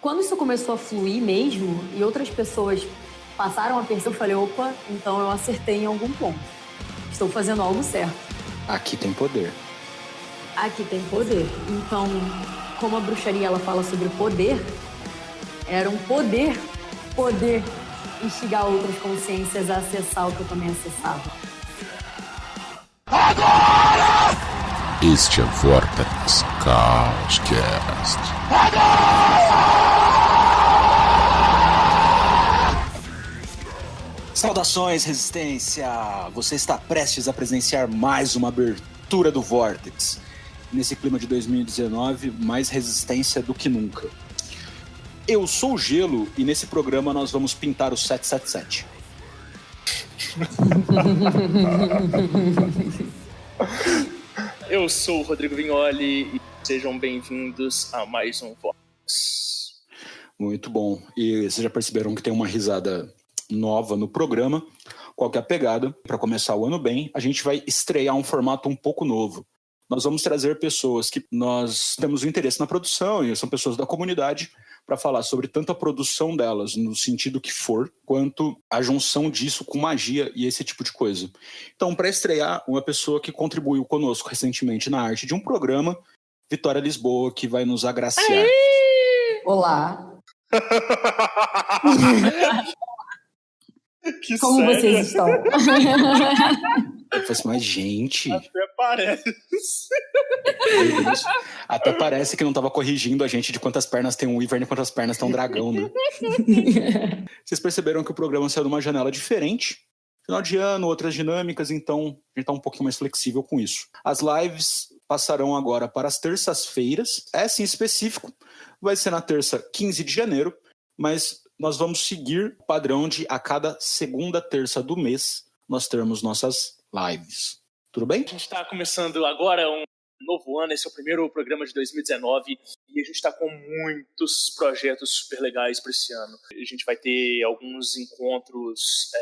Quando isso começou a fluir mesmo e outras pessoas passaram a perceber, eu falei, opa, então eu acertei em algum ponto. Estou fazendo algo certo. Aqui tem poder. Aqui tem poder. Então, como a bruxaria ela fala sobre poder, era um poder instigar outras consciências a acessar o que eu também acessava. Agora! Este é Vortex Chaoscast. Saudações, Resistência! Você está prestes a presenciar mais uma abertura do Vortex. Nesse clima de 2019, mais resistência do que nunca. Eu sou o Gelo e nesse programa nós vamos pintar o 777. Eu sou o Rodrigo Vignoli e sejam bem-vindos a mais um Vortex. Muito bom. E vocês já perceberam que tem uma risada nova no programa. Qual que é a pegada? Para começar o ano bem, a gente vai estrear um formato um pouco novo. Nós vamos trazer pessoas que nós temos um interesse na produção e são pessoas da comunidade para falar sobre tanto a produção delas, no sentido que for, quanto a junção disso com magia e esse tipo de coisa. Então, para estrear, uma pessoa que contribuiu conosco recentemente na arte de um programa, Vitória Lisboa, que vai nos agraciar. Olá! Que Como sério? vocês estão? Eu falei assim, mas gente... Até parece. Meu Deus. Até parece que não estava corrigindo a gente de quantas pernas tem um Wyvern e quantas pernas tem um dragão, né? Vocês perceberam que o programa saiu de uma janela diferente. Final de ano, outras dinâmicas, então a gente está um pouquinho mais flexível com isso. As lives passarão agora para as terças-feiras. Essa em específico vai ser na terça 15 de janeiro, mas nós vamos seguir o padrão de a cada segunda terça do mês nós termos nossas lives. Tudo bem? A gente está começando agora um novo ano, esse é o primeiro programa de 2019 e a gente está com muitos projetos super legais para esse ano. A gente vai ter alguns encontros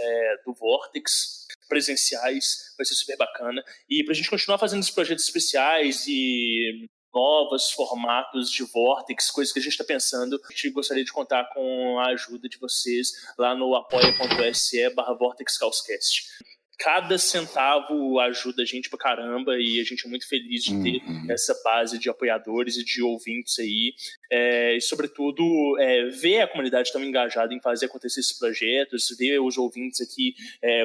do Vortex presenciais, vai ser super bacana. E para a gente continuar fazendo esses projetos especiais e novos formatos de Vortex, coisas que a gente está pensando, a gente gostaria de contar com a ajuda de vocês lá no apoia.se/VortexCauscast. Cada centavo ajuda a gente pra caramba e a gente é muito feliz de ter essa base de apoiadores e de ouvintes aí. E, sobretudo, ver a comunidade tão engajada em fazer acontecer esses projetos, ver os ouvintes aqui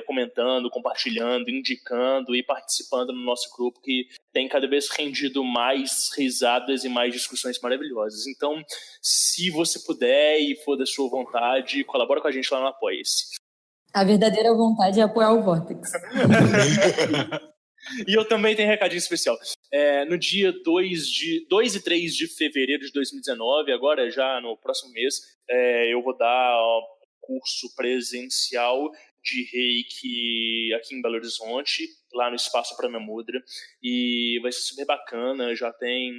comentando, compartilhando, indicando e participando no nosso grupo, que tem cada vez rendido mais risadas e mais discussões maravilhosas. Então, se você puder e for da sua vontade, colabora com a gente lá no Apoia-se. A verdadeira vontade é apoiar o Vortex. E eu também tenho um recadinho especial. No dia 2 e 3 de fevereiro de 2019, agora já no próximo mês, eu vou dar curso presencial de Reiki aqui em Belo Horizonte, lá no Espaço Pranamudra, e vai ser super bacana, já tem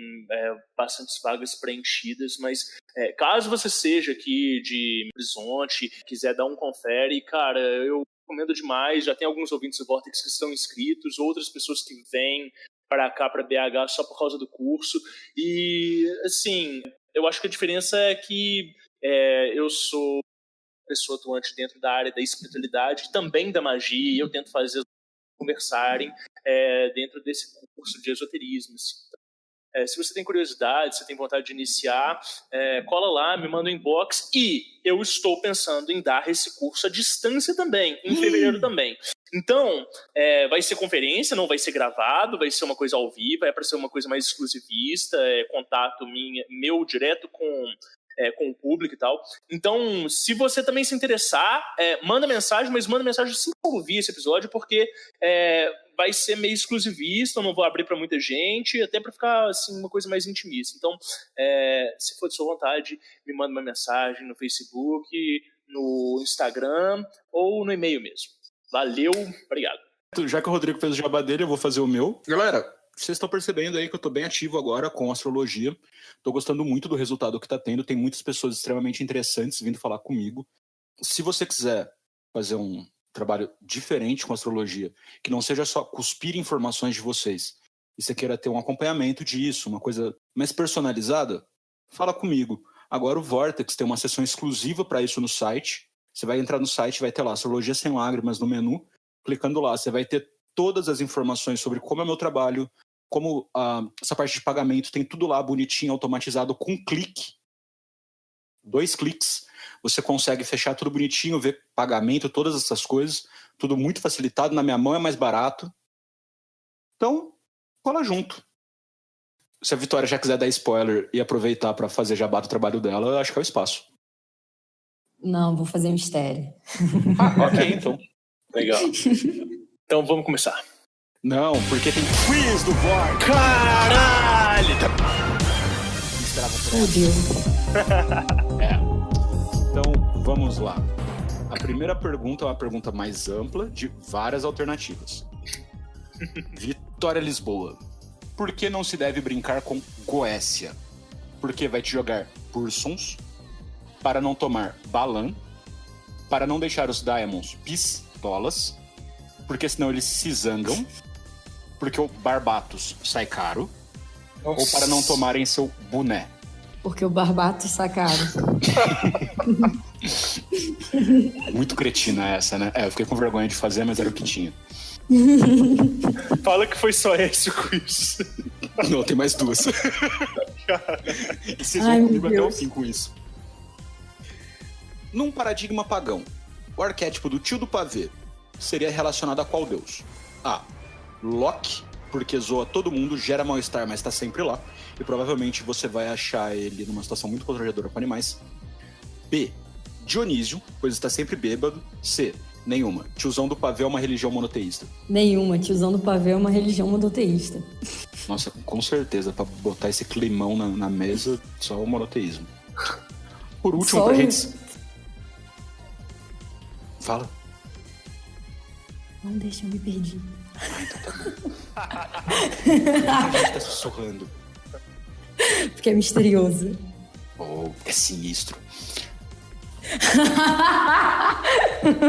bastantes vagas preenchidas, mas caso você seja aqui de Horizonte, quiser dar um confere, cara, eu recomendo demais, já tem alguns ouvintes do Vortex que estão inscritos, outras pessoas que vêm para cá, para BH, só por causa do curso, e assim, eu acho que a diferença é que eu sou pessoa atuante dentro da área da espiritualidade, também da magia, e eu tento fazer conversarem dentro desse curso de esoterismo. Assim. Se você tem curiosidade, se tem vontade de iniciar, cola lá, me manda um inbox, e eu estou pensando em dar esse curso à distância também, em fevereiro também. Então, vai ser conferência, não vai ser gravado, vai ser uma coisa ao vivo, é para ser uma coisa mais exclusivista, contato meu direto com o público e tal. Então, se você também se interessar, manda mensagem, mas manda mensagem assim que eu ouvir esse episódio, porque vai ser meio exclusivista, eu não vou abrir para muita gente, até para ficar assim, uma coisa mais intimista. Então, se for de sua vontade, me manda uma mensagem no Facebook, no Instagram ou no e-mail mesmo. Valeu, obrigado. Já que o Rodrigo fez o jabá dele, eu vou fazer o meu. Galera, vocês estão percebendo aí que eu tô bem ativo agora com astrologia. Tô gostando muito do resultado que tá tendo. Tem muitas pessoas extremamente interessantes vindo falar comigo. Se você quiser fazer um trabalho diferente com astrologia, que não seja só cuspir informações de vocês, e você queira ter um acompanhamento disso, uma coisa mais personalizada, fala comigo. Agora o Vortex tem uma seção exclusiva para isso no site. Você vai entrar no site, vai ter lá Astrologia Sem Lágrimas no menu. Clicando lá, você vai ter todas as informações sobre como é meu trabalho, como essa parte de pagamento, tem tudo lá bonitinho, automatizado, com um clique. 2 cliques, você consegue fechar tudo bonitinho, ver pagamento, todas essas coisas. Tudo muito facilitado, na minha mão é mais barato. Então, cola junto. Se a Vitória já quiser dar spoiler e aproveitar para fazer jabá do trabalho dela, eu acho que é o espaço. Não, vou fazer mistério. Ok, então. Legal. Então vamos começar. Não, porque tem quiz do Vortex. Caralho! Fudeu. Então, vamos lá. A primeira pergunta é uma pergunta mais ampla, de várias alternativas. Vitória Lisboa. Por que não se deve brincar com Goécia? Porque vai te jogar Pursons, para não tomar Balan, para não deixar os Diamonds pistolas, porque senão eles se zangam, porque o Barbatos sai caro, ou para não tomarem seu boné. Porque o Barbatos sai caro. Muito cretina essa, né? Eu fiquei com vergonha de fazer, mas era o que tinha. Fala que foi só esse o quiz. Não, tem mais 2. E vocês Ai, vão comigo meu até o Deus. fim com isso. Num paradigma pagão, o arquétipo do tio do pavê seria relacionado a qual deus? A. Loki, porque zoa todo mundo, gera mal-estar, mas tá sempre lá. E provavelmente você vai achar ele numa situação muito constrangedora com animais. B. Dionísio, pois está sempre bêbado. C. Nenhuma. Tiozão do pavê é uma religião monoteísta. Nenhuma. Tiozão do pavê é uma religião monoteísta. Nossa, com certeza, pra botar esse climão na mesa, só o monoteísmo. Por último, Só pra o- gente... Fala. Não deixa, eu me perdi. A gente tá sussurrando. Porque é misterioso. Oh, é sinistro.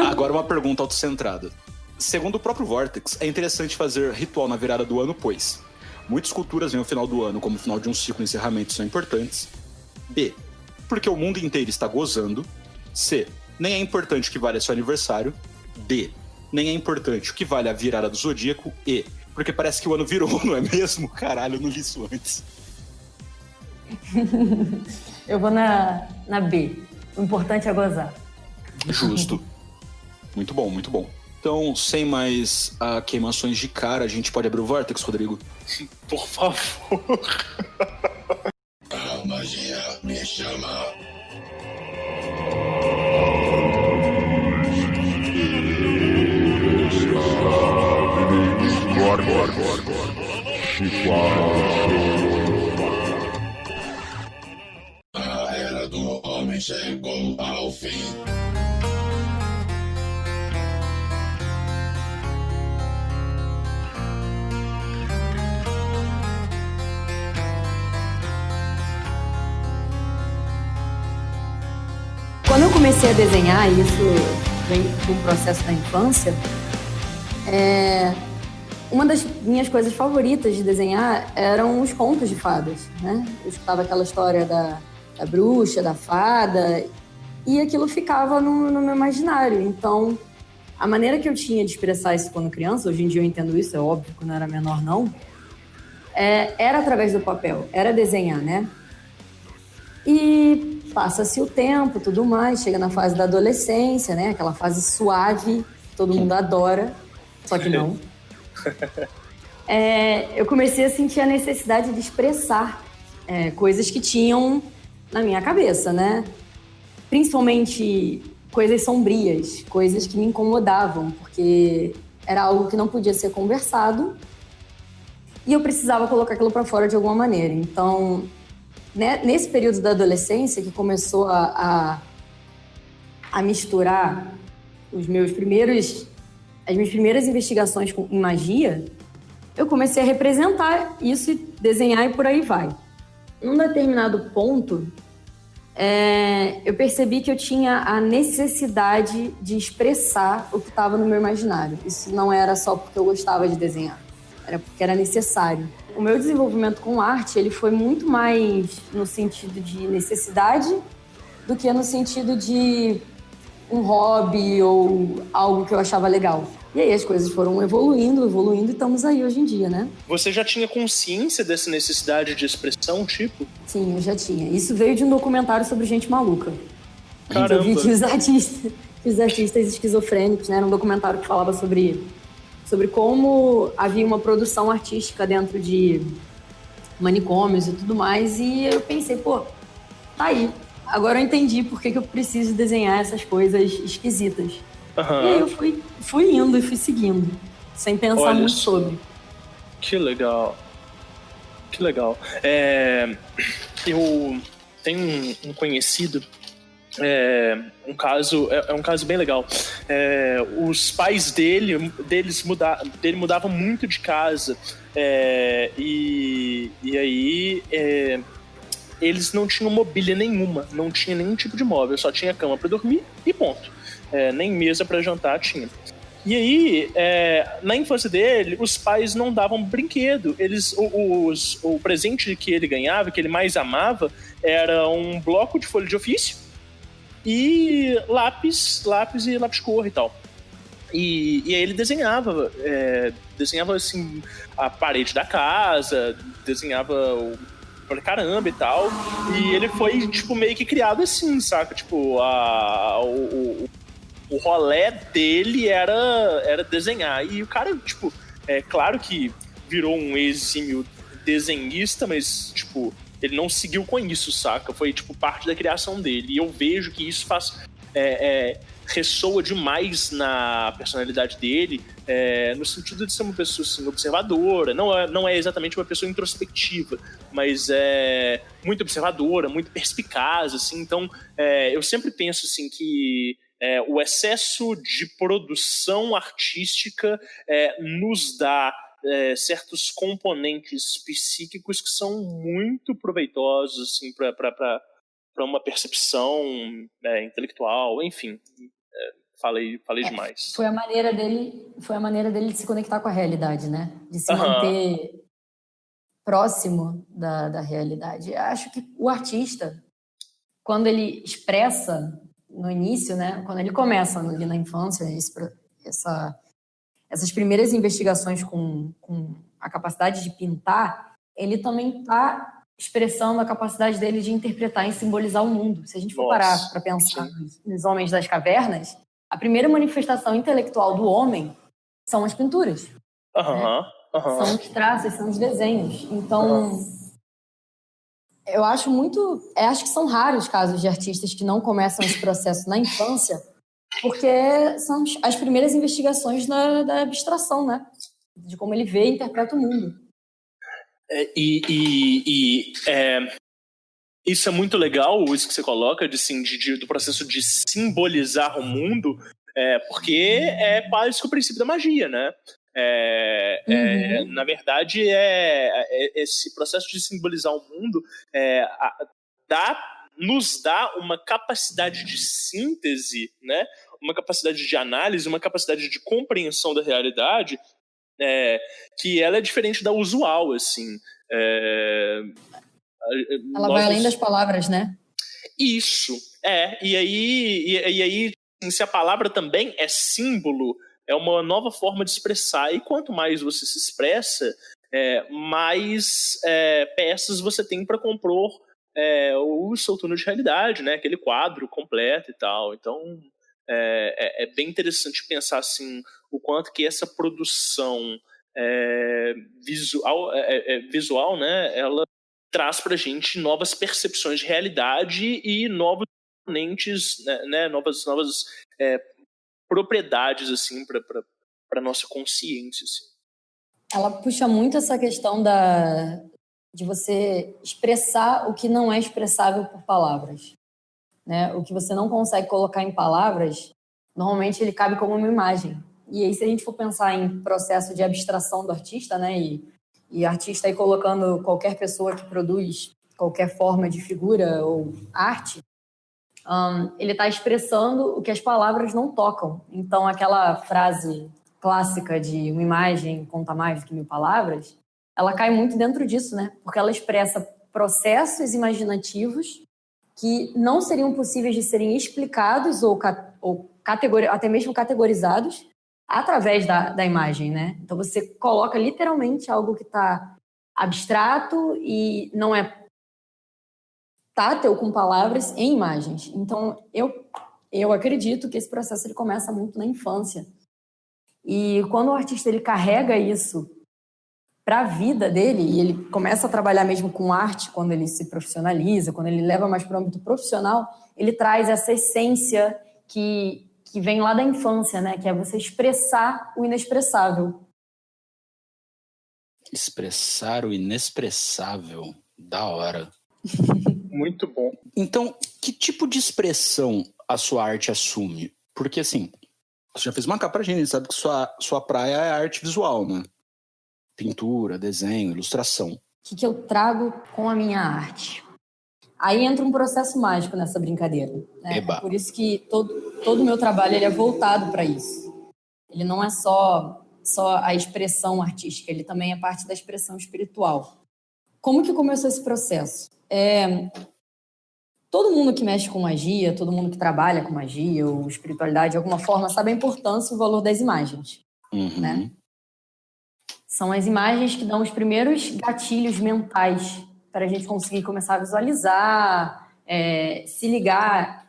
Agora uma pergunta autocentrada. Segundo o próprio Vortex, é interessante fazer ritual na virada do ano, pois muitas culturas veem o final do ano como o final de um ciclo e encerramento são importantes. B. Porque o mundo inteiro está gozando. C. Nem é importante o que vale seu aniversário. D. Nem é importante o que vale a virada do zodíaco. E. Porque parece que o ano virou, não é mesmo? Caralho, eu não li isso antes. Eu vou na B. O importante é gozar. Justo. Muito bom, muito bom. Então, sem mais queimações de cara, a gente pode abrir o Vortex, Rodrigo? Por favor. A magia me chama. A era do homem chegou ao fim. Quando eu comecei a desenhar, e isso vem de um processo da infância, uma das minhas coisas favoritas de desenhar eram os contos de fadas, né? Eu escutava aquela história da bruxa, da fada, e aquilo ficava no meu imaginário. Então, a maneira que eu tinha de expressar isso quando criança, hoje em dia eu entendo isso, é óbvio, quando eu era menor não, era através do papel, era desenhar, né? E passa-se o tempo, tudo mais, chega na fase da adolescência, né? Aquela fase suave, que todo mundo adora, só que não. Eu comecei a sentir a necessidade de expressar coisas que tinham na minha cabeça, né? Principalmente coisas sombrias, coisas que me incomodavam, porque era algo que não podia ser conversado e eu precisava colocar aquilo para fora de alguma maneira. Então, né, nesse período da adolescência que começou a misturar as minhas primeiras investigações em magia, eu comecei a representar isso e desenhar e por aí vai. Num determinado ponto, eu percebi que eu tinha a necessidade de expressar o que estava no meu imaginário. Isso não era só porque eu gostava de desenhar, era porque era necessário. o meu desenvolvimento com arte, ele foi muito mais no sentido de necessidade do que no sentido de um hobby ou algo que eu achava legal. E aí as coisas foram evoluindo e estamos aí hoje em dia, né? Você já tinha consciência dessa necessidade de expressão, tipo? Sim, eu já tinha. Isso veio de um documentário sobre gente maluca. Caramba! Eu vi que os artistas esquizofrênicos, né? Era um documentário que falava sobre como havia uma produção artística dentro de manicômios e tudo mais. E eu pensei, pô, tá aí. Agora eu entendi por que eu preciso desenhar essas coisas esquisitas. Uhum. E aí eu fui indo e fui seguindo, sem pensar muito sobre. Que legal. Que legal. Eu tenho um conhecido, um caso bem legal. Os pais dele mudavam muito de casa. E aí eles não tinham mobília nenhuma, não tinha nenhum tipo de móvel, só tinha cama para dormir e ponto. Nem mesa para jantar tinha. E aí, na infância dele, os pais não davam brinquedo. O presente que ele ganhava, que ele mais amava, era um bloco de folha de ofício e lápis e lápis cor e tal. E aí ele desenhava assim, a parede da casa, desenhava pra caramba e tal. E ele foi, tipo, meio que criado assim, saca? Tipo, o rolê dele era desenhar. E o cara, tipo, claro que virou um exímio desenhista, mas, tipo, ele não seguiu com isso, saca? Foi, tipo, parte da criação dele. E eu vejo que isso ressoa demais na personalidade dele, no sentido de ser uma pessoa, assim, observadora. Não é exatamente uma pessoa introspectiva, mas é muito observadora, muito perspicaz, assim. Então, eu sempre penso, assim, que o excesso de produção artística nos dá certos componentes psíquicos que são muito proveitosos, assim, para uma percepção intelectual, enfim. Falei demais. Foi a maneira dele de se conectar com a realidade, né? De se manter próximo da realidade. Eu acho que o artista, quando ele expressa no início, né? Quando ele começa ali na infância, essas primeiras investigações com a capacidade de pintar, ele também está expressando a capacidade dele de interpretar e simbolizar o mundo. Se a gente for parar para pensar nos homens das cavernas, a primeira manifestação intelectual do homem são as pinturas. Né? São os traços, são os desenhos. Então, eu acho que são raros casos de artistas que não começam esse processo na infância, porque são as primeiras investigações da abstração, né? De como ele vê e interpreta o mundo. Isso é muito legal, isso que você coloca, do processo de simbolizar o mundo, porque é quase que o princípio da magia, né? Na verdade, esse processo de simbolizar o mundo nos dá uma capacidade de síntese, né? Uma capacidade de análise, uma capacidade de compreensão da realidade, que ela é diferente da usual, assim. Ela vai além das palavras, né? Isso, e aí se a palavra também é símbolo, é uma nova forma de expressar, e quanto mais você se expressa, mais peças você tem para compor o seu túnel de realidade, né? Aquele quadro completo e tal. Então, é bem interessante pensar assim, o quanto que essa produção visual, né? Ela traz pra gente novas percepções de realidade e novos componentes, né? Novas propriedades, assim, para nossa consciência, assim. Ela puxa muito essa questão de você expressar o que não é expressável por palavras, né? O que você não consegue colocar em palavras, normalmente ele cabe como uma imagem. E aí, se a gente for pensar em processo de abstração do artista, né? E artista aí colocando qualquer pessoa que produz qualquer forma de figura ou arte, ele está expressando o que as palavras não tocam. Então, aquela frase clássica de uma imagem conta mais do que 1000 palavras, ela cai muito dentro disso, né? Porque ela expressa processos imaginativos que não seriam possíveis de serem explicados ou até mesmo categorizados através da imagem, né? Então você coloca literalmente algo que está abstrato e não é tátil com palavras em imagens. Então eu acredito que esse processo ele começa muito na infância. E quando o artista ele carrega isso para a vida dele, e ele começa a trabalhar mesmo com arte, quando ele se profissionaliza, quando ele leva mais para o âmbito profissional, ele traz essa essência que vem lá da infância, né? Que é você expressar o inexpressável. Expressar o inexpressável. Da hora. Muito bom. Então, que tipo de expressão a sua arte assume? Porque, assim, você já fez uma capa pra gente, sabe que sua praia é arte visual, né? Pintura, desenho, ilustração. O que eu trago com a minha arte? Aí entra um processo mágico nessa brincadeira. Né? É por isso que todo o meu trabalho ele é voltado para isso. Ele não é só a expressão artística, ele também é parte da expressão espiritual. Como que começou esse processo? Todo mundo que mexe com magia, todo mundo que trabalha com magia ou espiritualidade de alguma forma sabe a importância e o valor das imagens. Uhum. Né? São as imagens que dão os primeiros gatilhos mentais para a gente conseguir começar a visualizar, se ligar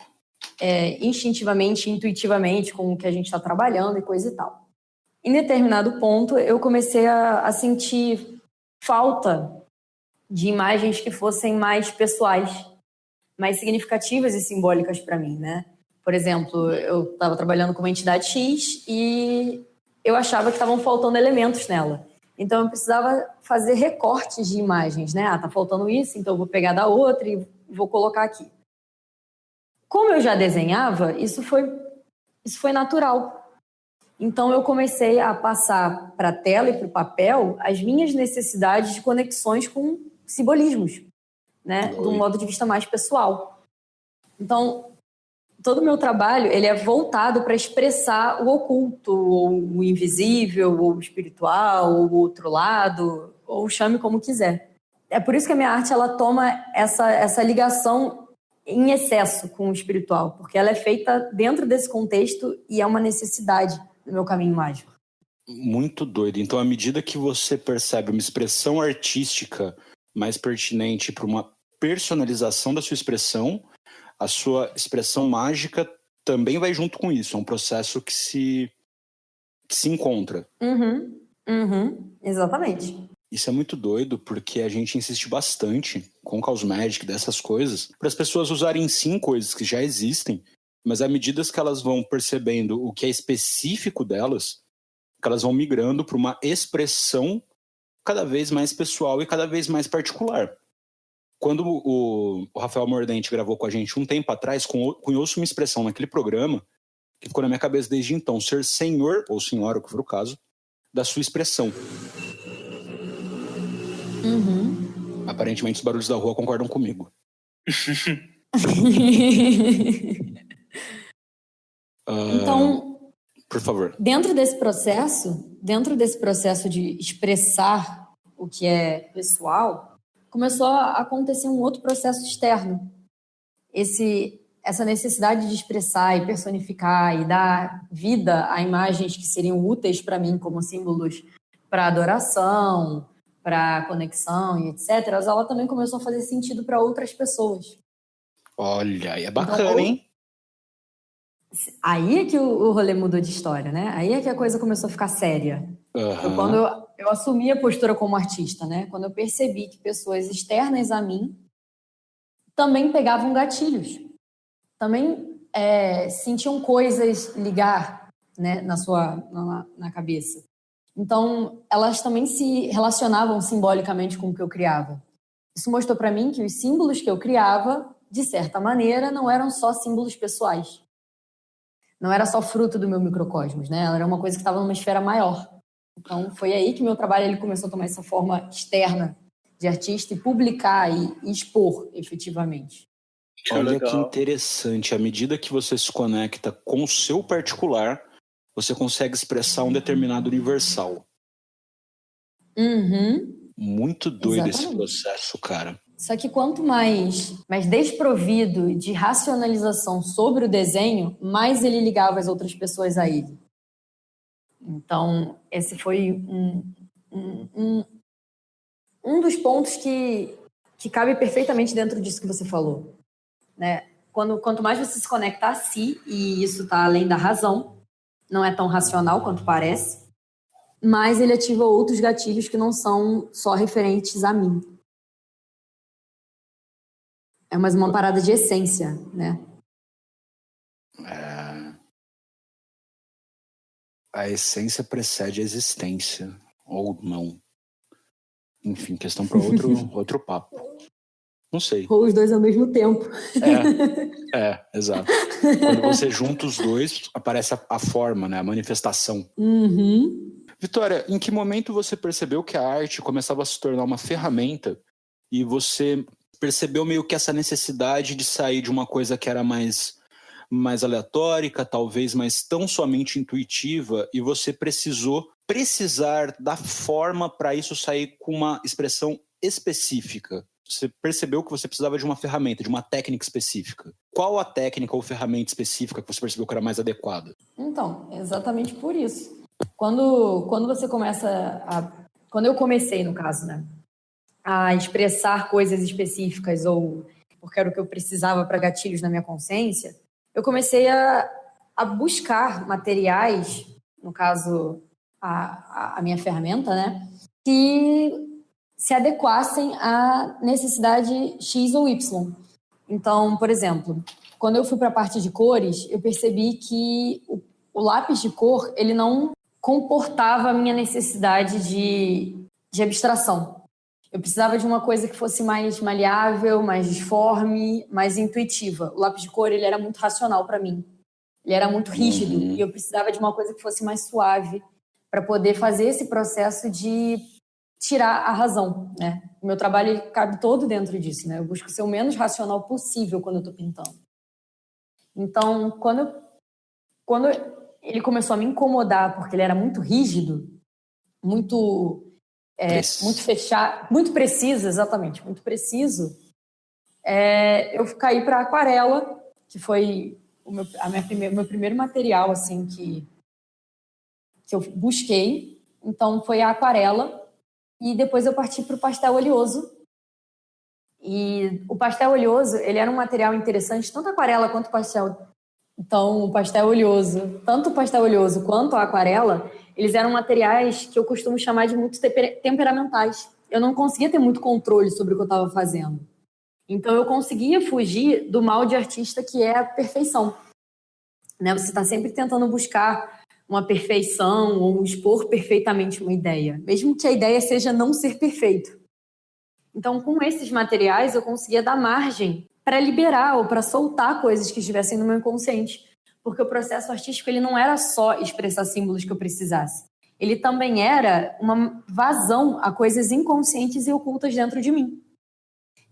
instintivamente, intuitivamente com o que a gente está trabalhando e coisa e tal. Em determinado ponto, eu comecei a sentir falta de imagens que fossem mais pessoais, mais significativas e simbólicas para mim, né? Por exemplo, eu estava trabalhando com uma entidade X e eu achava que estavam faltando elementos nela. Então, eu precisava fazer recortes de imagens, né? Tá faltando isso, então eu vou pegar da outra e vou colocar aqui. Como eu já desenhava, isso foi natural. Então, eu comecei a passar para a tela e para o papel as minhas necessidades de conexões com simbolismos, né? De um modo de vista mais pessoal. Então, todo o meu trabalho ele é voltado para expressar o oculto, ou o invisível, ou o espiritual, ou o outro lado, ou chame como quiser. É por isso que a minha arte ela toma essa ligação em excesso com o espiritual, porque ela é feita dentro desse contexto e é uma necessidade do meu caminho mágico. Muito doido. Então, à medida que você percebe uma expressão artística mais pertinente para uma personalização da sua expressão, a sua expressão mágica também vai junto com isso. É um processo que se encontra. Exatamente. Isso é muito doido, porque a gente insiste bastante com Chaos Magic, dessas coisas, para as pessoas usarem sim coisas que já existem, mas à medida que elas vão percebendo o que é específico delas, que elas vão migrando para uma expressão cada vez mais pessoal e cada vez mais particular. Quando o Rafael Mordente gravou com a gente um tempo atrás, cunhou-se uma expressão naquele programa que ficou na minha cabeça desde então, ser senhor, ou senhora, o que for o caso, da sua expressão. Aparentemente os barulhos da rua concordam comigo. Então, por favor. Dentro desse processo de expressar o que é pessoal, começou a acontecer um outro processo externo. Essa necessidade de expressar e personificar e dar vida a imagens que seriam úteis para mim como símbolos para adoração, para conexão e etc., ela também começou a fazer sentido para outras pessoas. Olha, é bacana, hein? Aí é que o rolê mudou de história, né? Aí é que a coisa começou a ficar séria. Quando eu assumi a postura como artista, né? Quando eu percebi que pessoas externas a mim também pegavam gatilhos, também sentiam coisas ligar, né, na cabeça. Então, elas também se relacionavam simbolicamente com o que eu criava. Isso mostrou para mim que os símbolos que eu criava, de certa maneira, não eram só símbolos pessoais. Não era só fruto do meu microcosmos, né? Ela era uma coisa que estava numa esfera maior. Então, foi aí que meu trabalho ele começou a tomar essa forma externa de artista e publicar e expor, efetivamente. Olha que interessante. À medida que você se conecta com o seu particular, você consegue expressar um determinado universal. Muito doido esse Exatamente. processo, cara. Só que quanto mais desprovido de racionalização sobre o desenho, mais ele ligava as outras pessoas a ele. Então, esse foi um dos pontos que cabe perfeitamente dentro disso que você falou, né? Quanto mais você se conecta a si, e isso está além da razão, não é tão racional quanto parece, mais ele ativa outros gatilhos que não são só referentes a mim. É mais uma parada de essência, né? A essência precede a existência, ou não. Enfim, questão para outro papo. Não sei. Ou os dois ao mesmo tempo. Exato. Quando você junta os dois, aparece a forma, né? A manifestação. Uhum. Vitória, em que momento você percebeu que a arte começava a se tornar uma ferramenta e você percebeu meio que essa necessidade de sair de uma coisa que era mais aleatórica, talvez mais tão somente intuitiva, e você precisar da forma para isso sair com uma expressão específica? Você percebeu que você precisava de uma ferramenta, de uma técnica específica. Qual a técnica ou ferramenta específica que você percebeu que era mais adequada? Então, exatamente por isso. Quando você começa quando eu comecei, no caso, né, a expressar coisas específicas ou porque era o que eu precisava para gatilhos na minha consciência, eu comecei a buscar materiais, no caso, a minha ferramenta, né, que se adequassem à necessidade X ou Y. Então, por exemplo, quando eu fui para a parte de cores, eu percebi que o lápis de cor, ele não comportava a minha necessidade de abstração. Eu precisava de uma coisa que fosse mais maleável, mais disforme, mais intuitiva. O lápis de cor, ele era muito racional para mim. Ele era muito rígido e eu precisava de uma coisa que fosse mais suave para poder fazer esse processo de tirar a razão, né? O meu trabalho ele cabe todo dentro disso, né? Eu busco ser o menos racional possível quando eu estou pintando. Então, quando ele começou a me incomodar porque ele era muito rígido, muito fechado, muito preciso, exatamente, muito preciso, eu caí para aquarela, que foi meu primeiro material assim que eu busquei. Então, foi a aquarela. E depois eu parti para o pastel oleoso. E o pastel oleoso, ele era um material interessante, tanto a aquarela quanto o pastel. Então, o pastel oleoso, tanto o pastel oleoso quanto a aquarela, eles eram materiais que eu costumo chamar de muito temperamentais. Eu não conseguia ter muito controle sobre o que eu estava fazendo. Então, eu conseguia fugir do mal de artista, que é a perfeição. Né? Você está sempre tentando buscar uma perfeição ou expor perfeitamente uma ideia, mesmo que a ideia seja não ser perfeito. Então, com esses materiais, eu conseguia dar margem para liberar ou para soltar coisas que estivessem no meu inconsciente, porque o processo artístico ele não era só expressar símbolos que eu precisasse. Ele também era uma vazão a coisas inconscientes e ocultas dentro de mim.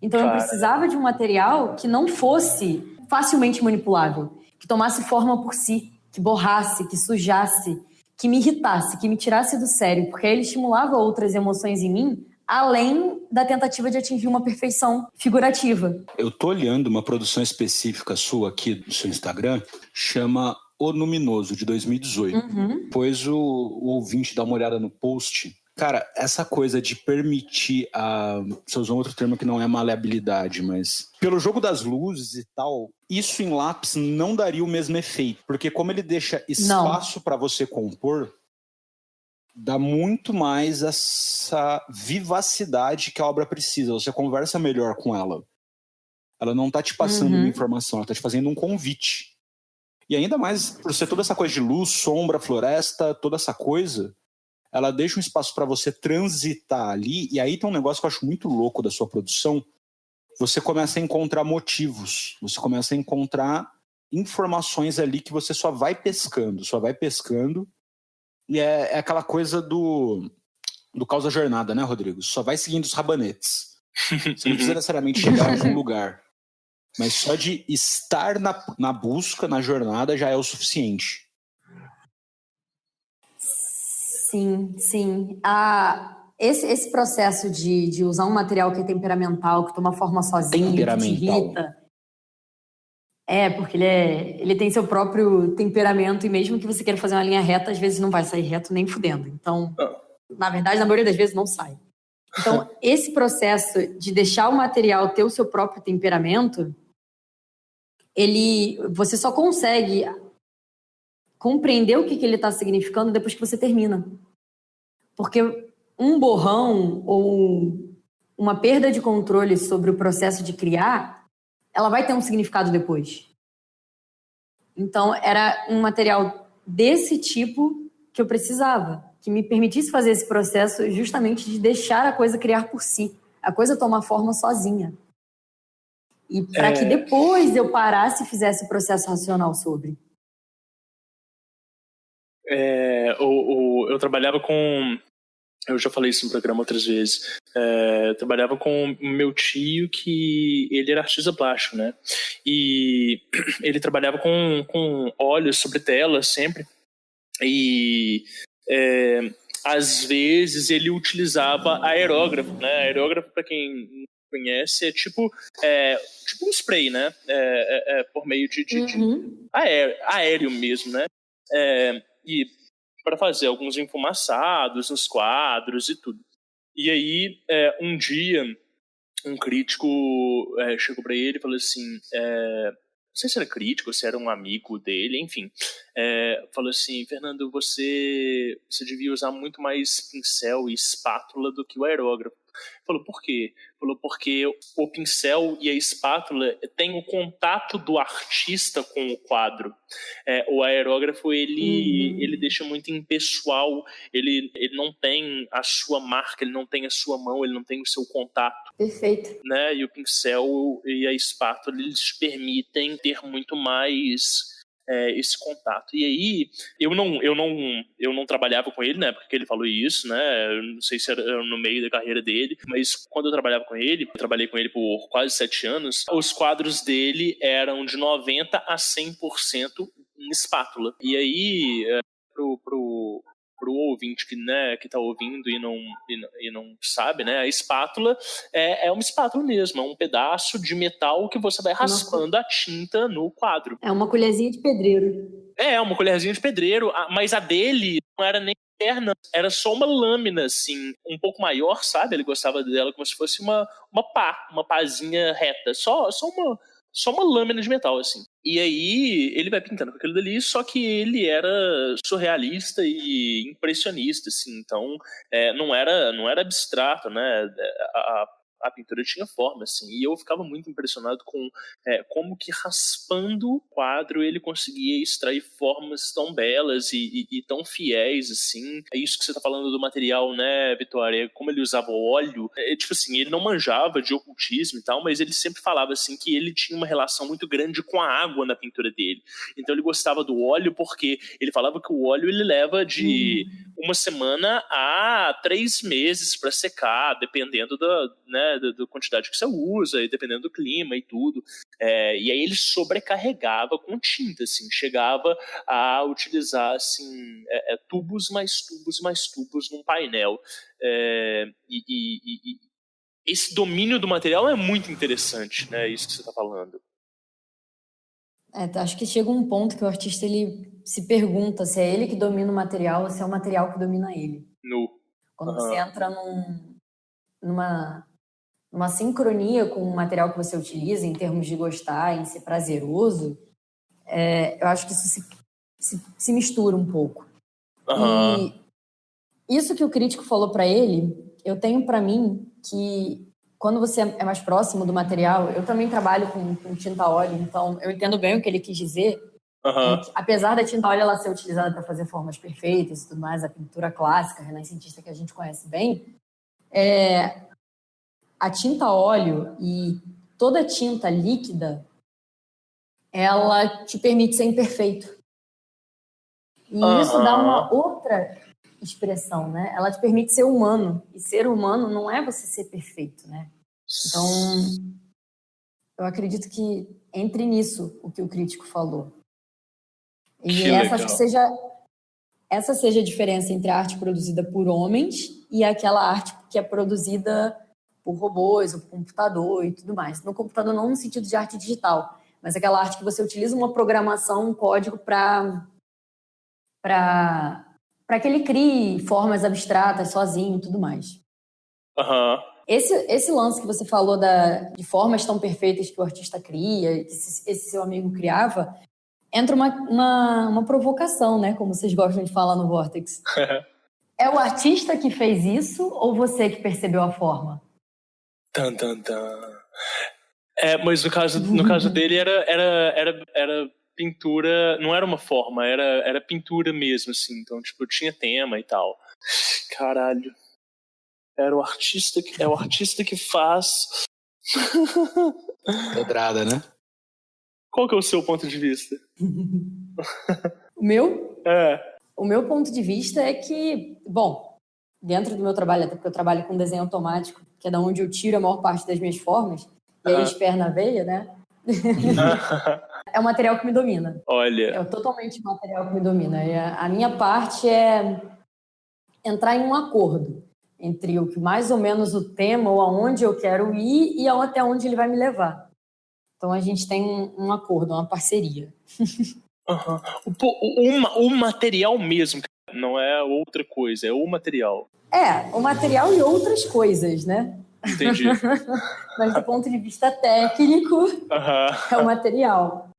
Então, eu precisava de um material que não fosse facilmente manipulável, que tomasse forma por si, que borrasse, que sujasse, que me irritasse, que me tirasse do sério, porque ele estimulava outras emoções em mim, além da tentativa de atingir uma perfeição figurativa. Eu tô olhando uma produção específica sua aqui no seu Instagram, chama O Luminoso, de 2018. Depois o ouvinte dá uma olhada no post. Cara, essa coisa de permitir você usou outro termo que não é maleabilidade, mas pelo jogo das luzes e tal, isso em lápis não daria o mesmo efeito, porque como ele deixa espaço para você compor, dá muito mais essa vivacidade que a obra precisa. Você conversa melhor com ela. Ela não tá te passando uma informação, ela tá te fazendo um convite. E ainda mais por ser toda essa coisa de luz, sombra, floresta, toda essa coisa, ela deixa um espaço para você transitar ali, e aí tem um negócio que eu acho muito louco da sua produção. Você começa a encontrar motivos, você começa a encontrar informações ali que você só vai pescando, e é aquela coisa do causa jornada, né, Rodrigo? Só vai seguindo os rabanetes. Você não precisa necessariamente chegar a algum lugar, mas só de estar na busca, na jornada, já é o suficiente. Sim, sim. esse processo de usar um material que é temperamental, que toma forma sozinho, que te irrita... porque ele tem seu próprio temperamento e mesmo que você queira fazer uma linha reta, às vezes não vai sair reto nem fudendo. Então, na verdade, na maioria das vezes não sai. Então, esse processo de deixar o material ter o seu próprio temperamento, você só consegue compreender o que ele está significando depois que você termina. Porque um borrão ou uma perda de controle sobre o processo de criar, ela vai ter um significado depois. Então, era um material desse tipo que eu precisava, que me permitisse fazer esse processo justamente de deixar a coisa criar por si, a coisa tomar forma sozinha. E para que depois eu parasse e fizesse o processo racional sobre. Eu trabalhava com... Eu já falei isso no programa outras vezes. Eu trabalhava com meu tio, que ele era artista plástico, né? E ele trabalhava com óleos sobre tela sempre. E às vezes ele utilizava aerógrafo, né? Aerógrafo, para quem não conhece, é tipo um spray, né? Por meio de aéreo mesmo, né? E para fazer alguns enfumaçados nos quadros e tudo. E aí, um dia, um crítico chegou para ele e falou assim, não sei se era crítico, se era um amigo dele, enfim, falou assim, Fernando, você devia usar muito mais pincel e espátula do que o aerógrafo. Falou, por quê? Falou, porque o pincel e a espátula têm o contato do artista com o quadro. O aerógrafo, ele deixa muito impessoal, ele não tem a sua marca, ele não tem a sua mão, ele não tem o seu contato. Perfeito. Né? E o pincel e a espátula, eles permitem ter muito mais... esse contato. E aí, eu não trabalhava com ele, né, porque ele falou isso, né, eu não sei se era no meio da carreira dele, mas quando eu trabalhava com ele, eu trabalhei com ele por quase 7 anos, os quadros dele eram de 90% a 100% em espátula. E aí, pro ouvinte que tá ouvindo e não sabe, né, a espátula é uma espátula mesmo, é um pedaço de metal que você vai raspando a tinta no quadro. É uma colherzinha de pedreiro. Uma colherzinha de pedreiro, mas a dele não era nem perna, era só uma lâmina, assim, um pouco maior, sabe? Ele gostava dela como se fosse uma pazinha reta, só uma lâmina de metal, assim. E aí ele vai pintando com aquilo dali, só que ele era surrealista e impressionista, assim, então não era abstrato, né? A pintura tinha forma, assim, e eu ficava muito impressionado com como que raspando o quadro ele conseguia extrair formas tão belas e tão fiéis, assim. É isso que você tá falando do material, né, Vitória? Como ele usava óleo, tipo assim, ele não manjava de ocultismo e tal, mas ele sempre falava, assim, que ele tinha uma relação muito grande com a água na pintura dele. Então ele gostava do óleo porque ele falava que o óleo ele leva de 1 semana a 3 meses para secar, dependendo da quantidade que você usa e dependendo do clima e tudo. E aí ele sobrecarregava com tinta, assim, chegava a utilizar assim, tubos mais tubos mais tubos num painel. E esse domínio do material é muito interessante, né? Isso que você está falando. Acho que chega um ponto que o artista ele se pergunta se é ele que domina o material ou se é o material que domina ele. Quando você entra numa sincronia com o material que você utiliza, em termos de gostar, em ser prazeroso, eu acho que isso se mistura um pouco. E isso que o crítico falou para ele, eu tenho para mim que quando você é mais próximo do material, eu também trabalho com tinta a óleo, então eu entendo bem o que ele quis dizer. Que, apesar da tinta a óleo ela ser utilizada para fazer formas perfeitas e tudo mais, a pintura clássica, renascentista que a gente conhece bem, a tinta a óleo e toda tinta líquida, ela te permite ser imperfeito. E isso dá uma outra expressão, né? Ela te permite ser humano. E ser humano não é você ser perfeito, né? Então, eu acredito que entre nisso o que o crítico falou. E essa acho que seja essa seja a diferença entre a arte produzida por homens e aquela arte que é produzida por robôs, ou por computador e tudo mais. No computador não no sentido de arte digital, mas aquela arte que você utiliza uma programação, um código para que ele crie formas abstratas sozinho e tudo mais. Aham. Esse lance que você falou de formas tão perfeitas que o artista cria, que esse seu amigo criava, entra uma provocação, né? Como vocês gostam de falar no Vortex. É o artista que fez isso ou você que percebeu a forma? Tan, tan, tan. Mas no caso dele era pintura, não era uma forma, era pintura mesmo, assim. Então, tipo, tinha tema e tal. Caralho. É o artista que faz. Pedrada, né? Qual que é o seu ponto de vista? O meu? É. O meu ponto de vista é que, bom, dentro do meu trabalho, até porque eu trabalho com desenho automático, que é da onde eu tiro a maior parte das minhas formas, e aí espero na veia, né? É o material que me domina. Olha. É totalmente o material que me domina. E a minha parte é entrar em um acordo entre o que mais ou menos o tema ou aonde eu quero ir e até onde ele vai me levar. Então a gente tem um acordo, uma parceria. O material mesmo, não é outra coisa, é o material. O material e outras coisas, né? Entendi. Mas do ponto de vista técnico, é o material.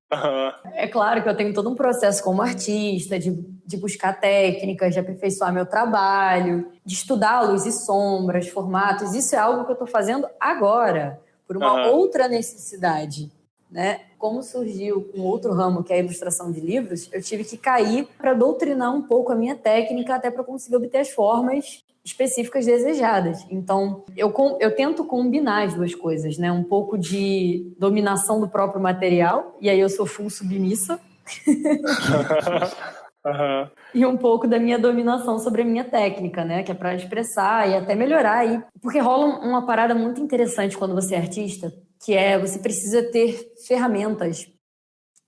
É claro que eu tenho todo um processo como artista, de buscar técnicas, de aperfeiçoar meu trabalho, de estudar luz e sombras, formatos. Isso é algo que eu estou fazendo agora, por uma outra necessidade, né? Como surgiu um outro ramo, que é a ilustração de livros, eu tive que cair para doutrinar um pouco a minha técnica, até para conseguir obter as formas específicas desejadas. Então, eu tento combinar as duas coisas, né? Um pouco de dominação do próprio material, e aí eu sou full submissa, e um pouco da minha dominação sobre a minha técnica, né? Que é para expressar e até melhorar. Porque rola uma parada muito interessante quando você é artista, que é você precisa ter ferramentas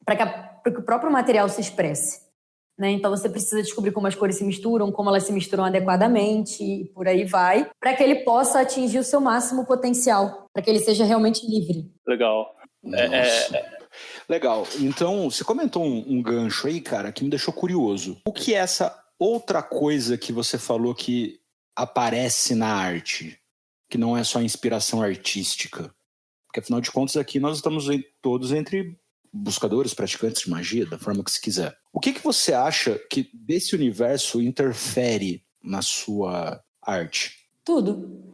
para que o próprio material se expresse. Né? Então você precisa descobrir como as cores se misturam, como elas se misturam adequadamente e por aí vai, para que ele possa atingir o seu máximo potencial, para que ele seja realmente livre. Legal. Legal. Então, você comentou um gancho aí, cara, que me deixou curioso. O que é essa outra coisa que você falou que aparece na arte, que não é só inspiração artística? Porque, afinal de contas, aqui nós estamos todos entre buscadores, praticantes de magia, da forma que se quiser. O que você acha que desse universo interfere na sua arte? Tudo.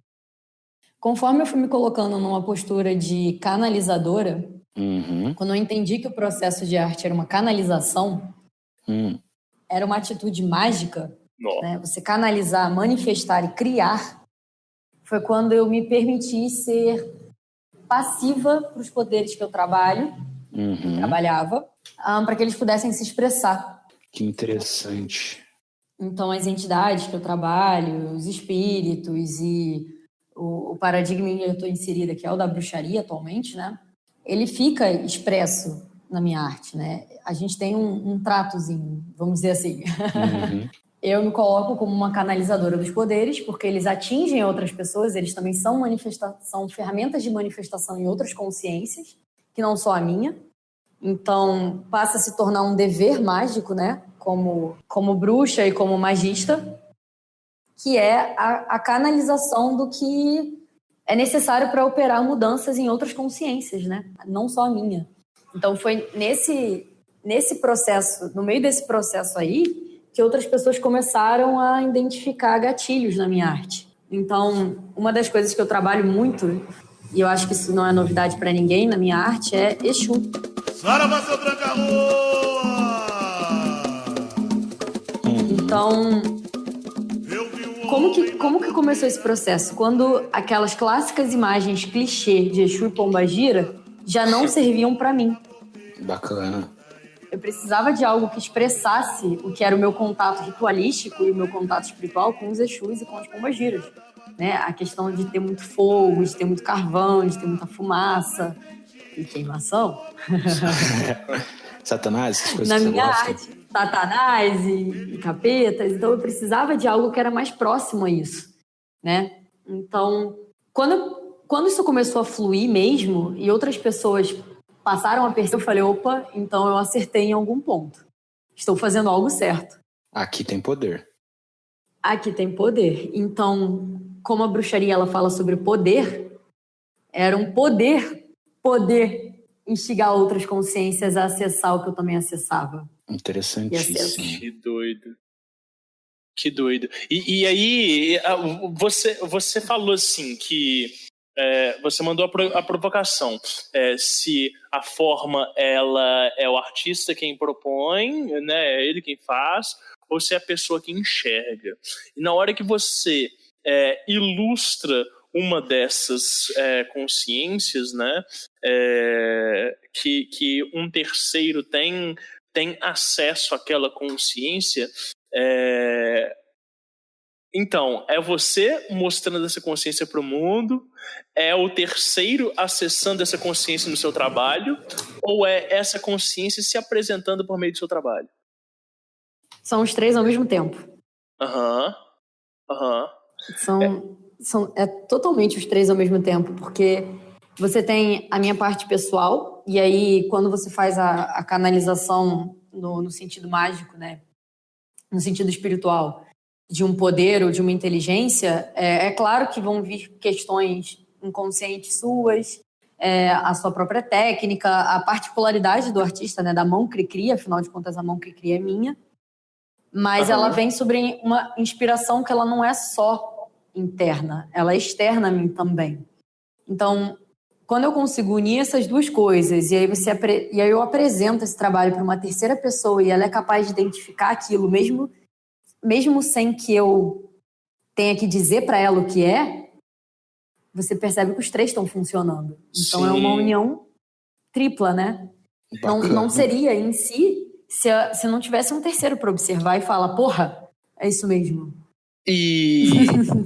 Conforme eu fui me colocando numa postura de canalizadora, quando eu entendi que o processo de arte era uma canalização, era uma atitude mágica, né? Você canalizar, manifestar e criar, foi quando eu me permiti ser passiva para os poderes que eu trabalhava, para que eles pudessem se expressar. Que interessante. Então, as entidades que eu trabalho, os espíritos e o paradigma em que eu estou inserida, que é o da bruxaria atualmente, né? Ele fica expresso na minha arte, né? A gente tem um tratozinho, vamos dizer assim. Eu me coloco como uma canalizadora dos poderes, porque eles atingem outras pessoas, eles também são ferramentas de manifestação em outras consciências, que não só a minha. Então, passa a se tornar um dever mágico, né? Como bruxa e como magista, que é a canalização do que é necessário para operar mudanças em outras consciências, né? Não só a minha. Então, foi nesse processo, no meio desse processo aí, que outras pessoas começaram a identificar gatilhos na minha arte. Então, uma das coisas que eu trabalho muito, e eu acho que isso não é novidade para ninguém na minha arte, é Exu. Então, como que começou esse processo? Quando aquelas clássicas imagens clichê de Exu e Pombagira já não serviam para mim. Bacana. Eu precisava de algo que expressasse o que era o meu contato ritualístico e o meu contato espiritual com os Exus e com as Pombagiras. Né? A questão de ter muito fogo, de ter muito carvão, de ter muita fumaça e queimação. Satanás, essas coisas na que minha você gosta. arte. satanás e capetas, então eu precisava de algo que era mais próximo a isso, né? Então, quando isso começou a fluir mesmo e outras pessoas passaram a perceber, eu falei, opa, então eu acertei em algum ponto. Estou fazendo algo certo. Aqui tem poder. Aqui tem poder. Então, como a bruxaria ela fala sobre poder, era um poder instigar outras consciências a acessar o que eu também acessava. Interessantíssimo. Que doido. E aí, você falou assim que você mandou a provocação. Se a forma ela é o artista quem propõe, né, é ele quem faz, ou se é a pessoa que enxerga. E na hora que você ilustra uma dessas consciências, né, que um terceiro tem acesso àquela consciência, então, é você mostrando essa consciência para o mundo, é o terceiro acessando essa consciência no seu trabalho, ou é essa consciência se apresentando por meio do seu trabalho? São os três ao mesmo tempo. É totalmente os três ao mesmo tempo, porque você tem a minha parte pessoal, e aí quando você faz a canalização no sentido mágico, né, no sentido espiritual, de um poder ou de uma inteligência, é claro que vão vir questões inconscientes suas, a sua própria técnica, a particularidade do artista, né, da mão cri-cri, afinal de contas a mão cri-cri é minha, mas ela vem sobre uma inspiração que ela não é só interna, ela é externa a mim também. Então, quando eu consigo unir essas duas coisas, e aí eu apresento esse trabalho para uma terceira pessoa e ela é capaz de identificar aquilo, mesmo sem que eu tenha que dizer para ela o que é, você percebe que os três estão funcionando. Então, sim, é uma união tripla, né? Não seria em si se não tivesse um terceiro para observar e falar, porra, é isso mesmo. E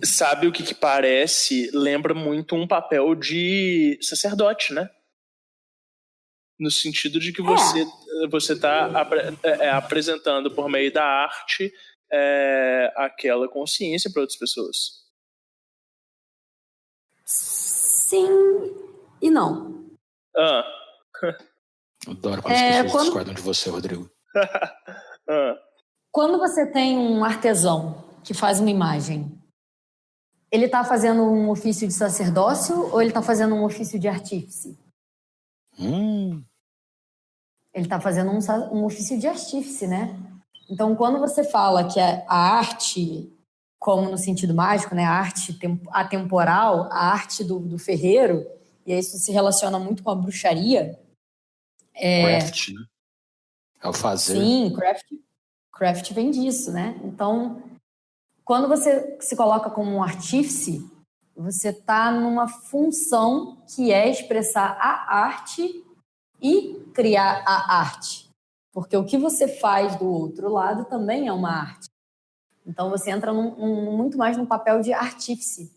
sabe o que parece? Lembra muito um papel de sacerdote, né? No sentido de que você está apresentando por meio da arte aquela consciência para outras pessoas. Sim e não. Adoro quando as pessoas discordam de você, Rodrigo. Quando você tem um artesão que faz uma imagem, ele está fazendo um ofício de sacerdócio ou ele está fazendo um ofício de artífice? Ele está fazendo um ofício de artífice, né? Então, quando você fala que a arte, como no sentido mágico, né, a arte atemporal, a arte do ferreiro, e isso se relaciona muito com a bruxaria. Craft, né? É o fazer. Sim, craft vem disso, né? Então, quando você se coloca como um artífice, você está numa função que é expressar a arte e criar a arte. Porque o que você faz do outro lado também é uma arte. Então, você entra muito mais no papel de artífice.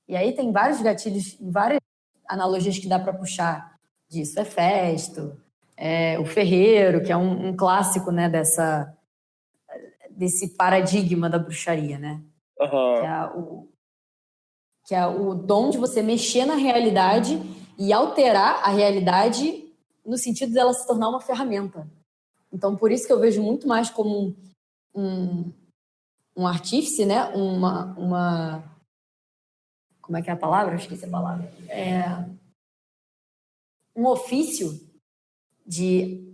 E aí tem vários gatilhos, várias analogias que dá para puxar disso. Hefesto, o ferreiro, que é um clássico, né, desse paradigma da bruxaria, né? Que é o dom de você mexer na realidade e alterar a realidade no sentido dela se tornar uma ferramenta. Então, por isso que eu vejo muito mais como um artífice, né? Como é que é a palavra? Eu esqueci a palavra. Um ofício de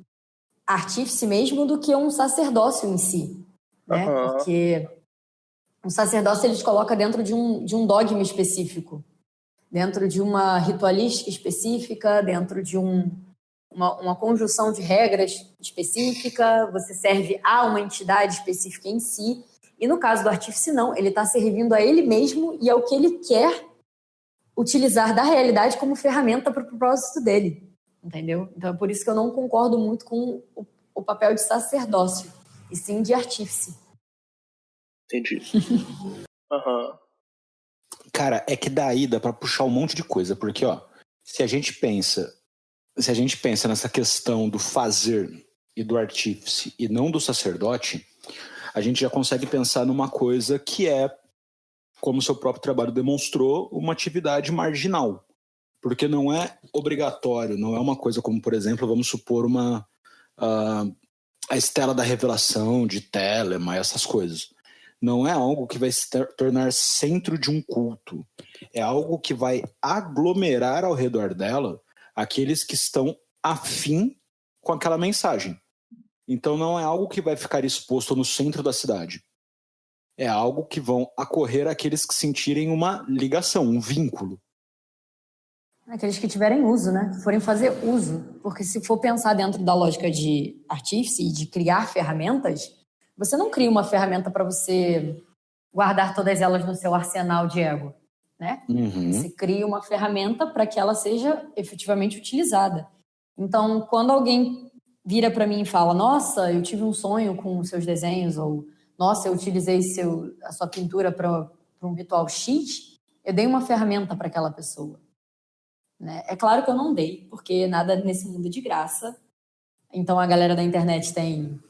artífice mesmo do que um sacerdócio em si, né? Porque um sacerdócio ele te coloca dentro de um dogma específico, dentro de uma ritualística específica, dentro de uma conjunção de regras específica, você serve a uma entidade específica em si, e no caso do artífice não, ele está servindo a ele mesmo e ao que ele quer utilizar da realidade como ferramenta para o propósito dele, entendeu? Então é por isso que eu não concordo muito com o papel de sacerdócio, e sim de artífice. Entendi. Cara, é que daí dá pra puxar um monte de coisa, porque, ó, se a gente pensa nessa questão do fazer e do artífice e não do sacerdote, a gente já consegue pensar numa coisa que é, como o seu próprio trabalho demonstrou, uma atividade marginal. Porque não é obrigatório, não é uma coisa como, por exemplo, vamos supor a Estela da Revelação de Telema, essas coisas. Não é algo que vai se tornar centro de um culto. É algo que vai aglomerar ao redor dela aqueles que estão afim com aquela mensagem. Então não é algo que vai ficar exposto no centro da cidade. É algo que vão acorrer aqueles que sentirem uma ligação, um vínculo. Aqueles que tiverem uso, né? Que forem fazer uso. Porque se for pensar dentro da lógica de artífice e de criar ferramentas, você não cria uma ferramenta para você guardar todas elas no seu arsenal de ego, né? Uhum. Você cria uma ferramenta para que ela seja efetivamente utilizada. Então, quando alguém vira para mim e fala, nossa, eu tive um sonho com os seus desenhos, ou nossa, eu utilizei a sua pintura para um ritual X, eu dei uma ferramenta para aquela pessoa. Né? É claro que eu não dei, porque nada nesse mundo é de graça. Então a galera da internet tem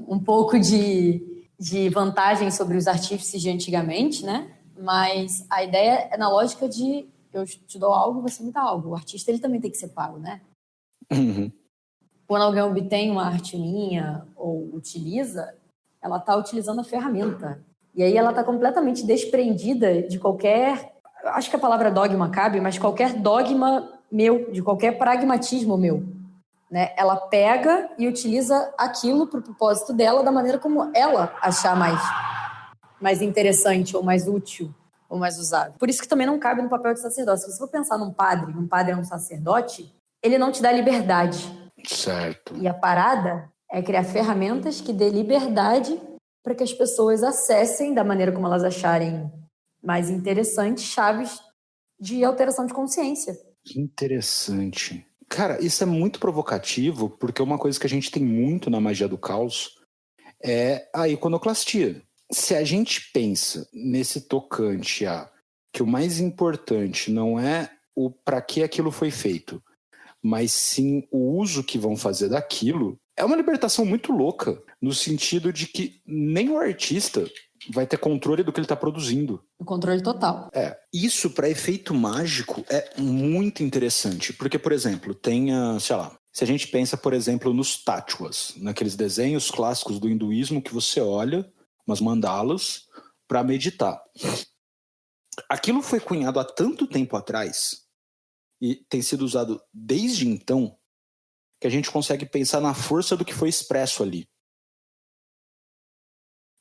um pouco de vantagem sobre os artífices de antigamente, né? Mas a ideia é na lógica de eu te dou algo, você me dá algo. O artista ele também tem que ser pago, né? Uhum. Quando alguém obtém uma arte minha ou utiliza, ela está utilizando a ferramenta. E aí ela está completamente desprendida de qualquer... Acho que a palavra dogma cabe, mas qualquer dogma meu, de qualquer pragmatismo meu. Né? Ela pega e utiliza aquilo para o propósito dela da maneira como ela achar mais interessante, ou mais útil, ou mais usável. Por isso que também não cabe no papel de sacerdócio. Se você for pensar num padre é um sacerdote, ele não te dá liberdade. Certo. E a parada é criar ferramentas que dê liberdade para que as pessoas acessem, da maneira como elas acharem mais interessante, chaves de alteração de consciência. Que interessante. Cara, isso é muito provocativo, porque uma coisa que a gente tem muito na magia do caos é a iconoclastia. Se a gente pensa nesse tocante a que o mais importante não é o para que aquilo foi feito, mas sim o uso que vão fazer daquilo, é uma libertação muito louca, no sentido de que nem o artista vai ter controle do que ele está produzindo. O controle total. Isso para efeito mágico é muito interessante, porque, por exemplo, tem, sei lá, se a gente pensa, por exemplo, nos tátuas, naqueles desenhos clássicos do hinduísmo que você olha, umas mandalas, para meditar. Aquilo foi cunhado há tanto tempo atrás e tem sido usado desde então que a gente consegue pensar na força do que foi expresso ali.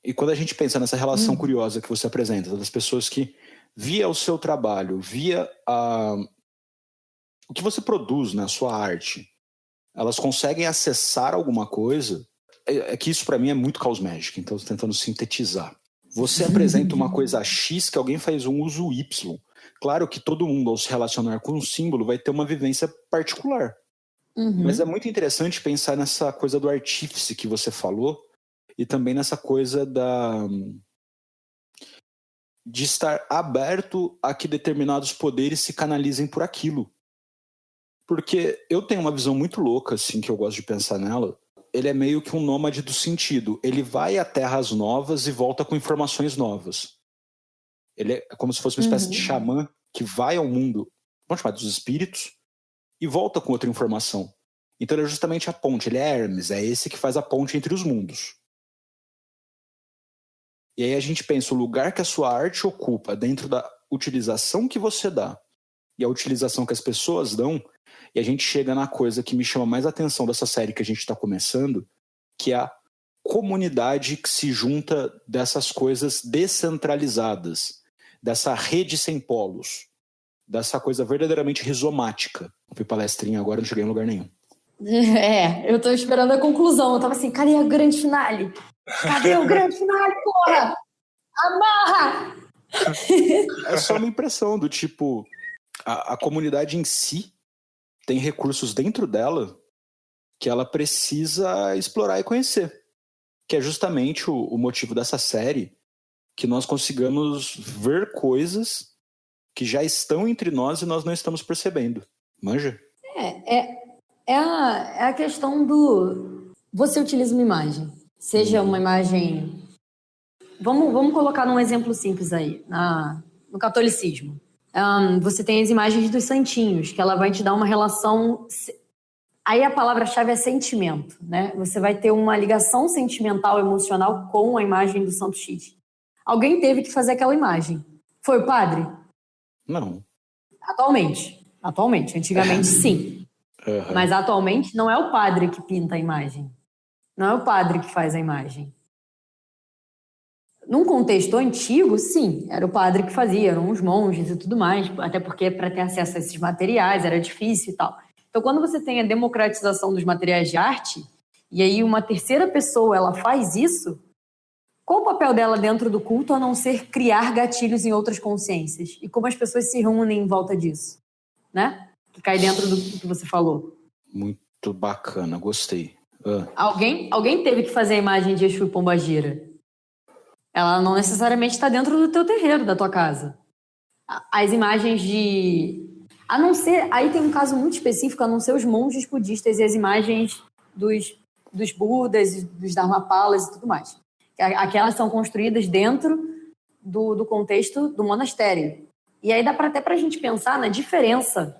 E quando a gente pensa nessa relação curiosa que você apresenta, das pessoas que, via o seu trabalho, via o que você produz na sua arte, elas conseguem acessar alguma coisa, é que isso para mim é muito Caos Magic, então eu estou tentando sintetizar. Você apresenta uma coisa X que alguém faz um uso Y. Claro que todo mundo, ao se relacionar com um símbolo, vai ter uma vivência particular. Mas é muito interessante pensar nessa coisa do artífice que você falou, e também nessa coisa de estar aberto a que determinados poderes se canalizem por aquilo. Porque eu tenho uma visão muito louca, assim, que eu gosto de pensar nela. Ele é meio que um nômade do sentido. Ele vai a terras novas e volta com informações novas. Ele é como se fosse uma espécie de xamã que vai ao mundo, vamos chamar dos espíritos, e volta com outra informação. Então ele é justamente a ponte, ele é Hermes, é esse que faz a ponte entre os mundos. E aí a gente pensa o lugar que a sua arte ocupa dentro da utilização que você dá e a utilização que as pessoas dão, e a gente chega na coisa que me chama mais atenção dessa série que a gente está começando, que é a comunidade que se junta dessas coisas descentralizadas, dessa rede sem polos, dessa coisa verdadeiramente rizomática. Eu fui palestrinha agora, não cheguei em lugar nenhum. Eu tô esperando a conclusão. Eu tava assim, cadê o grande finale? Cadê o grande finale, porra? Amarra! É só uma impressão do tipo, a comunidade em si tem recursos dentro dela que ela precisa explorar e conhecer. Que é justamente o motivo dessa série, que nós consigamos ver coisas que já estão entre nós e nós não estamos percebendo. Manja? É a questão do... Você utiliza uma imagem, seja uma imagem... Vamos colocar num exemplo simples aí, no catolicismo. Você tem as imagens dos santinhos, que ela vai te dar uma relação... Aí a palavra-chave é sentimento, né? Você vai ter uma ligação sentimental, emocional com a imagem do Santo X. Alguém teve que fazer aquela imagem. Foi o padre? Não. Atualmente. Antigamente, sim. Uhum. Mas atualmente não é o padre que pinta a imagem. Não é o padre que faz a imagem. Num contexto antigo, sim, era o padre que fazia, eram os monges e tudo mais, até porque para ter acesso a esses materiais era difícil e tal. Então, quando você tem a democratização dos materiais de arte, e aí uma terceira pessoa ela faz isso, qual o papel dela dentro do culto a não ser criar gatilhos em outras consciências? E como as pessoas se reúnem em volta disso, né? Que cai dentro do que você falou. Muito bacana, gostei. Alguém teve que fazer a imagem de Exu e Pombagira. Ela não necessariamente está dentro do teu terreiro, da tua casa. As imagens de... A não ser... Aí tem um caso muito específico, a não ser os monges budistas e as imagens dos Budas, dos Dharmapalas e tudo mais. Aquelas são construídas dentro do contexto do monastério. E aí dá até para a gente pensar na diferença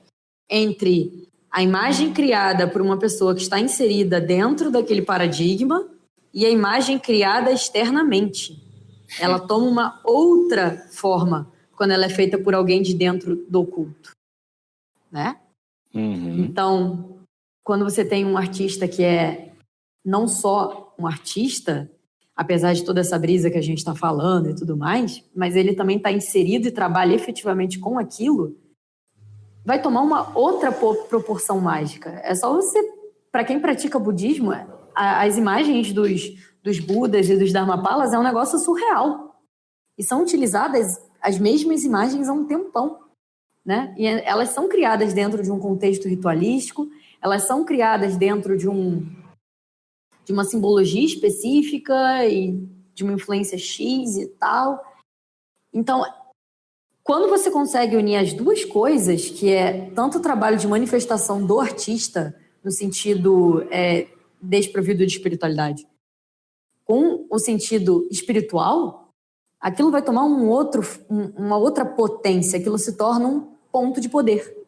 entre a imagem criada por uma pessoa que está inserida dentro daquele paradigma e a imagem criada externamente. Ela toma uma outra forma quando ela é feita por alguém de dentro do culto, né? Uhum. Então, quando você tem um artista que é não só um artista, apesar de toda essa brisa que a gente está falando e tudo mais, mas ele também está inserido e trabalha efetivamente com aquilo, vai tomar uma outra proporção mágica. É só você... Para quem pratica budismo, as imagens dos Budas e dos Dharmapalas é um negócio surreal. E são utilizadas as mesmas imagens há um tempão, né? E elas são criadas dentro de um contexto ritualístico, elas são criadas dentro de uma simbologia específica e de uma influência X e tal. Então, quando você consegue unir as duas coisas, que é tanto o trabalho de manifestação do artista, no sentido desprovido de espiritualidade, com o sentido espiritual, aquilo vai tomar uma outra potência, aquilo se torna um ponto de poder.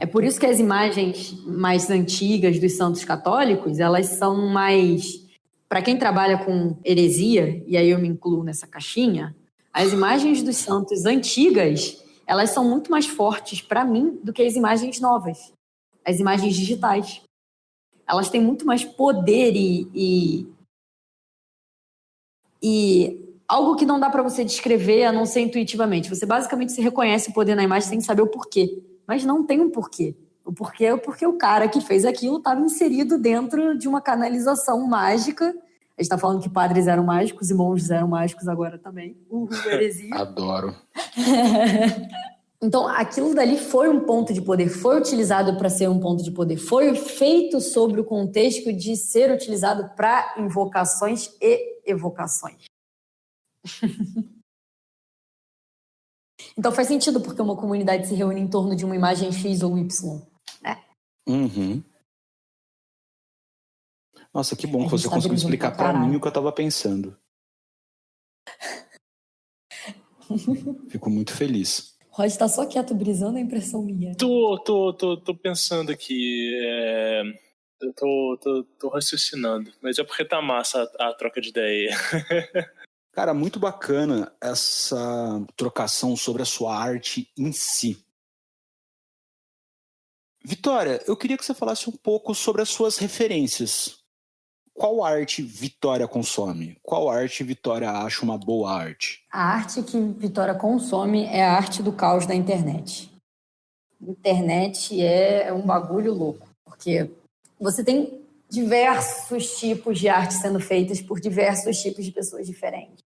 É por isso que as imagens mais antigas dos santos católicos, elas são mais... Para quem trabalha com heresia, e aí eu me incluo nessa caixinha, as imagens dos santos antigas, elas são muito mais fortes para mim do que as imagens novas, as imagens digitais. Elas têm muito mais poder e algo que não dá para você descrever a não ser intuitivamente. Você basicamente se reconhece o poder na imagem sem saber o porquê. Mas não tem um porquê. O porquê é porque o cara que fez aquilo estava inserido dentro de uma canalização mágica. A gente está falando que padres eram mágicos e monges eram mágicos agora também. Heresia. Adoro. Então, aquilo dali foi um ponto de poder, foi utilizado para ser um ponto de poder, foi feito sobre o contexto de ser utilizado para invocações e evocações. Então faz sentido porque uma comunidade se reúne em torno de uma imagem X ou Y, né? Uhum. Nossa, que bom que você conseguiu explicar para mim o que eu estava pensando. Fico muito feliz. Rod tá só quieto, brisando, a impressão minha. Tô pensando aqui. Eu tô raciocinando. Mas é porque tá massa a troca de ideia. Cara, muito bacana essa trocação sobre a sua arte em si. Vitória, eu queria que você falasse um pouco sobre as suas referências. Qual arte Vitória consome? Qual arte Vitória acha uma boa arte? A arte que Vitória consome é a arte do caos da internet. Internet é um bagulho louco, porque você tem diversos tipos de arte sendo feitas por diversos tipos de pessoas diferentes.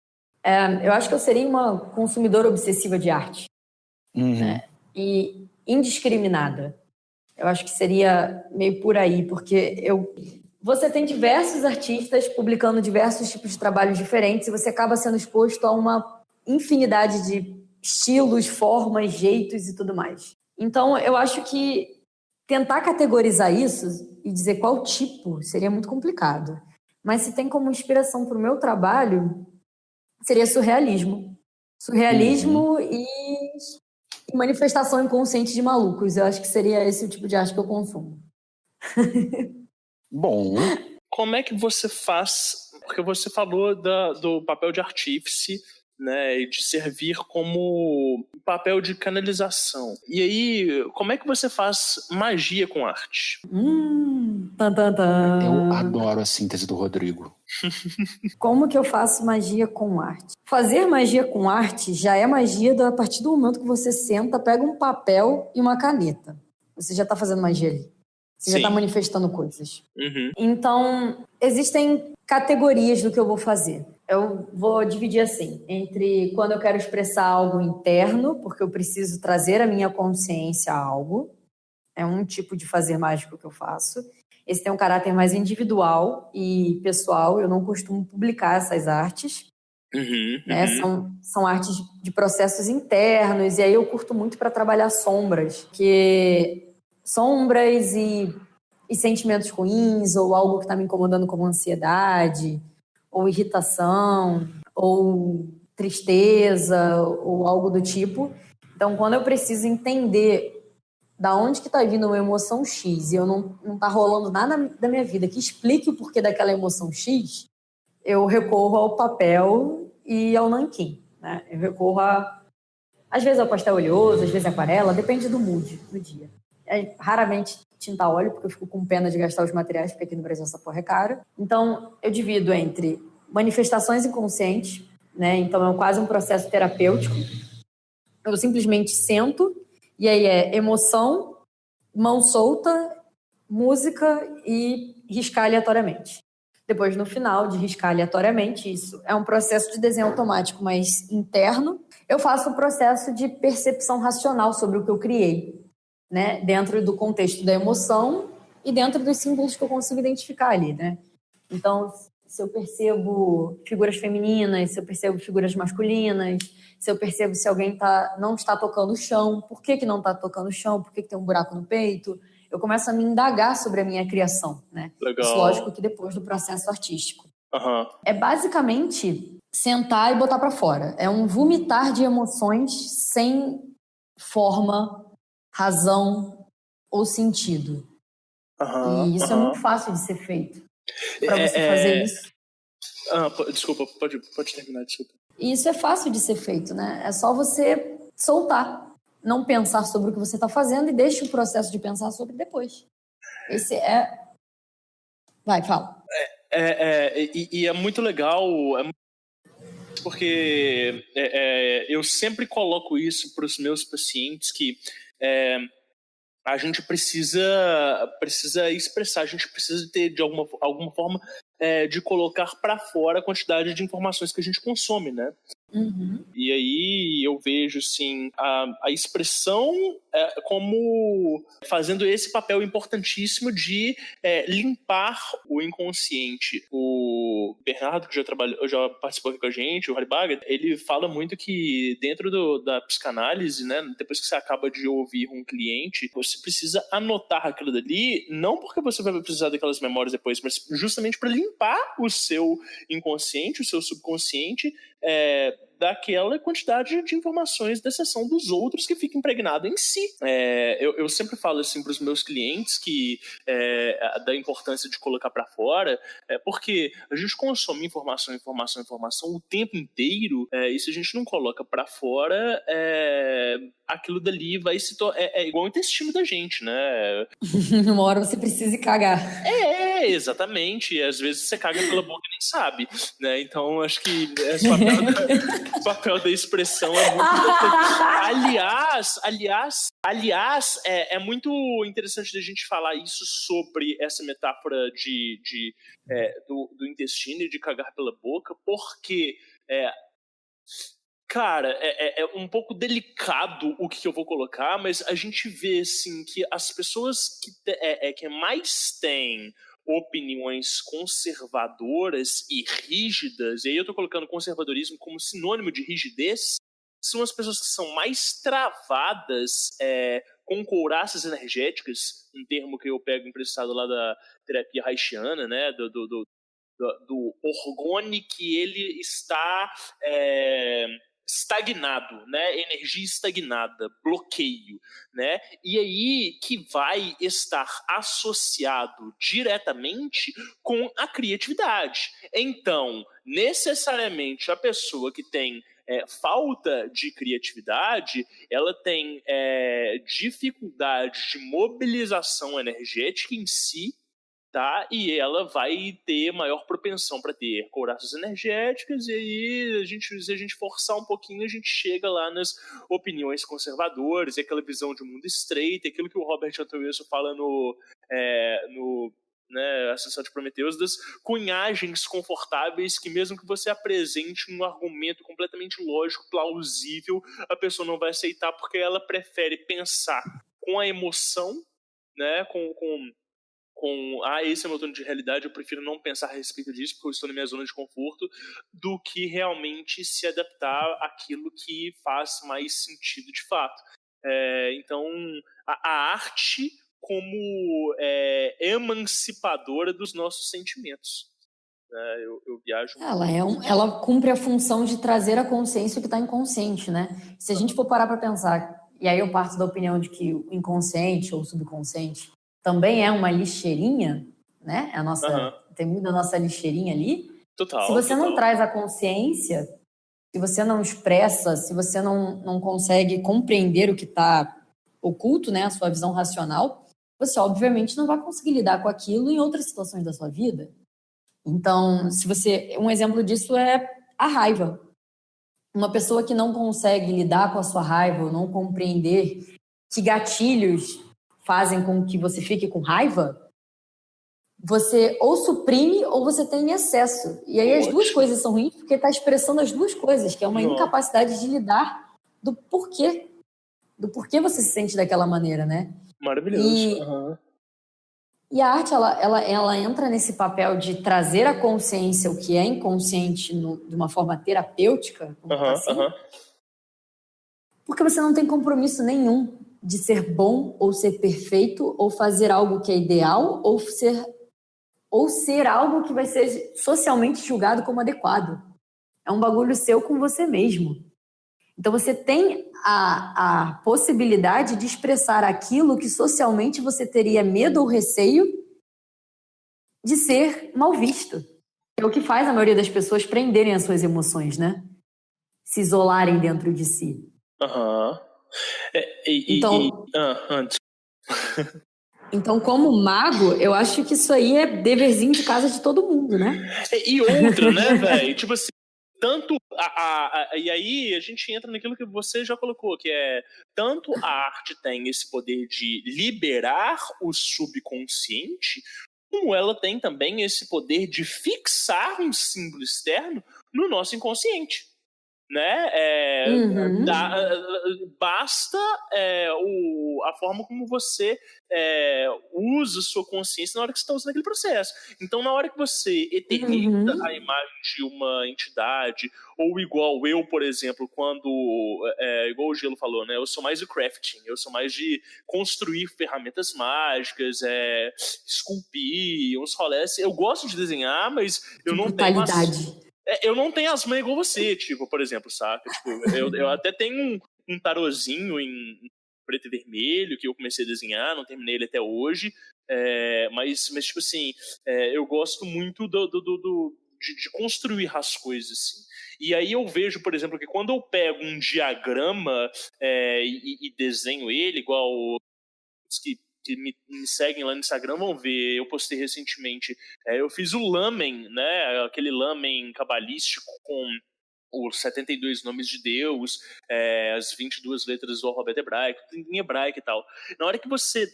Eu acho que eu seria uma consumidora obsessiva de arte. Né? E indiscriminada. Eu acho que seria meio por aí, porque você tem diversos artistas publicando diversos tipos de trabalhos diferentes e você acaba sendo exposto a uma infinidade de estilos, formas, jeitos e tudo mais. Então, eu acho que tentar categorizar isso e dizer qual tipo seria muito complicado. Mas se tem como inspiração para o meu trabalho, seria surrealismo. Surrealismo e manifestação inconsciente de malucos. Eu acho que seria esse o tipo de arte que eu consumo. Bom, como é que você faz? Porque você falou do papel de artífice, né, e de servir como papel de canalização. E aí, como é que você faz magia com arte? Tan, tan, tan. eu adoro a síntese do Rodrigo. Como que eu faço magia com arte? Fazer magia com arte já é magia a partir do momento que você senta, pega um papel e uma caneta. Você já está fazendo magia ali. Você já está manifestando coisas. Uhum. Então, existem categorias do que eu vou fazer. Eu vou dividir assim, entre quando eu quero expressar algo interno, porque eu preciso trazer a minha consciência a algo. É um tipo de fazer mágico que eu faço. Esse tem um caráter mais individual e pessoal. Eu não costumo publicar essas artes. Né? São artes de processos internos. E aí eu curto muito para trabalhar sombras. Porque sombras e sentimentos ruins, ou algo que está me incomodando como ansiedade, ou irritação, ou tristeza, ou algo do tipo. Então, quando eu preciso entender da onde que está vindo uma emoção X e eu não tá rolando nada da minha vida que explique o porquê daquela emoção X, eu recorro ao papel e ao nanquim, né? Eu recorro às vezes ao pastel oleoso, às vezes aquarela, depende do mood do dia. Raramente tinta a óleo, porque eu fico com pena de gastar os materiais, porque aqui no Brasil essa porra é cara. Então, eu divido entre manifestações inconscientes, né? Então, é quase um processo terapêutico. Eu simplesmente sento, e aí é emoção, mão solta, música e riscar aleatoriamente. Depois, no final de riscar aleatoriamente, isso é um processo de desenho automático, mas interno. Eu faço o processo de percepção racional sobre o que eu criei, né? Dentro do contexto da emoção e dentro dos símbolos que eu consigo identificar ali, né? Então, se eu percebo figuras femininas, se eu percebo figuras masculinas, se eu percebo se alguém não está tocando o chão, por que não está tocando o chão, por que tem um buraco no peito, eu começo a me indagar sobre a minha criação, né? Legal. Isso, lógico, que depois do processo artístico. Uhum. É basicamente sentar e botar para fora. É um vomitar de emoções sem forma, razão ou sentido. E isso é muito fácil de ser feito. Para você fazer isso. Desculpa, pode terminar, desculpa. E isso é fácil de ser feito, né? É só você soltar, não pensar sobre o que você está fazendo e deixa o processo de pensar sobre depois. Esse é... Vai, fala. E é muito legal, porque eu sempre coloco isso para os meus pacientes, que a gente precisa expressar, a gente precisa ter de alguma forma de colocar para fora a quantidade de informações que a gente consome, né? Uhum. E aí eu vejo assim, a expressão como fazendo esse papel importantíssimo de limpar o inconsciente. O Bernardo, que já participou aqui com a gente, o Haribaga, ele fala muito que dentro da psicanálise, né, depois que você acaba de ouvir um cliente, você precisa anotar aquilo dali, não porque você vai precisar daquelas memórias depois, mas justamente para limpar o seu inconsciente, o seu subconsciente, daquela quantidade de informações da sessão dos outros que fica impregnado em si. Eu sempre falo assim para os meus clientes que da importância de colocar para fora, porque a gente consome informação o tempo inteiro, e se a gente não coloca para fora, aquilo dali vai se tornar... É igual o intestino da gente, né? Uma hora você precisa ir cagar. Exatamente. E às vezes você caga pela boca e nem sabe, né? Então, acho que o papel da expressão é muito importante. Aliás, é muito interessante da gente falar isso sobre essa metáfora do intestino e de cagar pela boca, porque... Cara, é um pouco delicado o que eu vou colocar, mas a gente vê assim, que as pessoas que mais têm opiniões conservadoras e rígidas, e aí eu tô colocando conservadorismo como sinônimo de rigidez, são as pessoas que são mais travadas com couraças energéticas, um termo que eu pego emprestado lá da terapia haitiana, né, do orgone que ele está estagnado, né? Energia estagnada, bloqueio, né? E aí que vai estar associado diretamente com a criatividade. Então, necessariamente, a pessoa que tem falta de criatividade, ela tem dificuldade de mobilização energética em si, tá? E ela vai ter maior propensão para ter couraças energéticas, e aí se a gente forçar um pouquinho, a gente chega lá nas opiniões conservadoras, e aquela visão de mundo estreito, aquilo que o Robert Anton Wilson fala no Ascensão de Prometeus, das cunhagens confortáveis, que mesmo que você apresente um argumento completamente lógico, plausível, a pessoa não vai aceitar, porque ela prefere pensar com a emoção, né, esse é meu tom de realidade, eu prefiro não pensar a respeito disso, porque eu estou na minha zona de conforto, do que realmente se adaptar àquilo que faz mais sentido de fato. Então, a arte como emancipadora dos nossos sentimentos. Eu viajo... Ela cumpre a função de trazer a consciência que está inconsciente, né? Se a gente for parar para pensar, e aí eu parto da opinião de que o inconsciente ou o subconsciente também é uma lixeirinha, né? Tem muito da nossa lixeirinha ali. Total. Se você não traz a consciência, se você não expressa, se você não consegue compreender o que está oculto, né? A sua visão racional, você obviamente não vai conseguir lidar com aquilo em outras situações da sua vida. Então, um exemplo disso é a raiva. Uma pessoa que não consegue lidar com a sua raiva, ou não compreender que gatilhos fazem com que você fique com raiva, você ou suprime ou você tem excesso. E aí as duas coisas são ruins porque está expressando as duas coisas, que é uma incapacidade de lidar do porquê você se sente daquela maneira, né? Maravilhoso. E a arte, ela entra nesse papel de trazer à consciência o que é inconsciente de uma forma terapêutica, porque você não tem compromisso nenhum de ser bom ou ser perfeito ou fazer algo que é ideal ou ser algo que vai ser socialmente julgado como adequado. É um bagulho seu com você mesmo. Então você tem a possibilidade de expressar aquilo que socialmente você teria medo ou receio de ser mal visto. É o que faz a maioria das pessoas prenderem as suas emoções, né? Se isolarem dentro de si. Então, como mago, eu acho que isso aí é deverzinho de casa de todo mundo, né? E outra, né, velho? Tipo assim, tanto e aí a gente entra naquilo que você já colocou, que é tanto a arte tem esse poder de liberar o subconsciente, como ela tem também esse poder de fixar um símbolo externo no nosso inconsciente, né? Basta a forma como você usa sua consciência na hora que você está usando aquele processo. Então, na hora que você eterniza a imagem de uma entidade, ou igual eu, por exemplo, quando, igual o Gelo falou, né? Eu sou mais do crafting, eu sou mais de construir ferramentas mágicas, esculpir, uns rolês. Eu gosto de desenhar, mas eu não tenho eu não tenho as mãos igual você, tipo, por exemplo, saca? Tipo, eu até tenho um tarozinho em preto e vermelho que eu comecei a desenhar, não terminei ele até hoje, mas tipo assim, eu gosto muito de construir as coisas, assim. E aí eu vejo, por exemplo, que quando eu pego um diagrama e desenho ele, igual os que me seguem lá no Instagram vão ver, eu postei recentemente, eu fiz o lamen, né, aquele lamen cabalístico com os 72 nomes de Deus, as 22 letras do alfabeto hebraico, em hebraico e tal. Na hora que você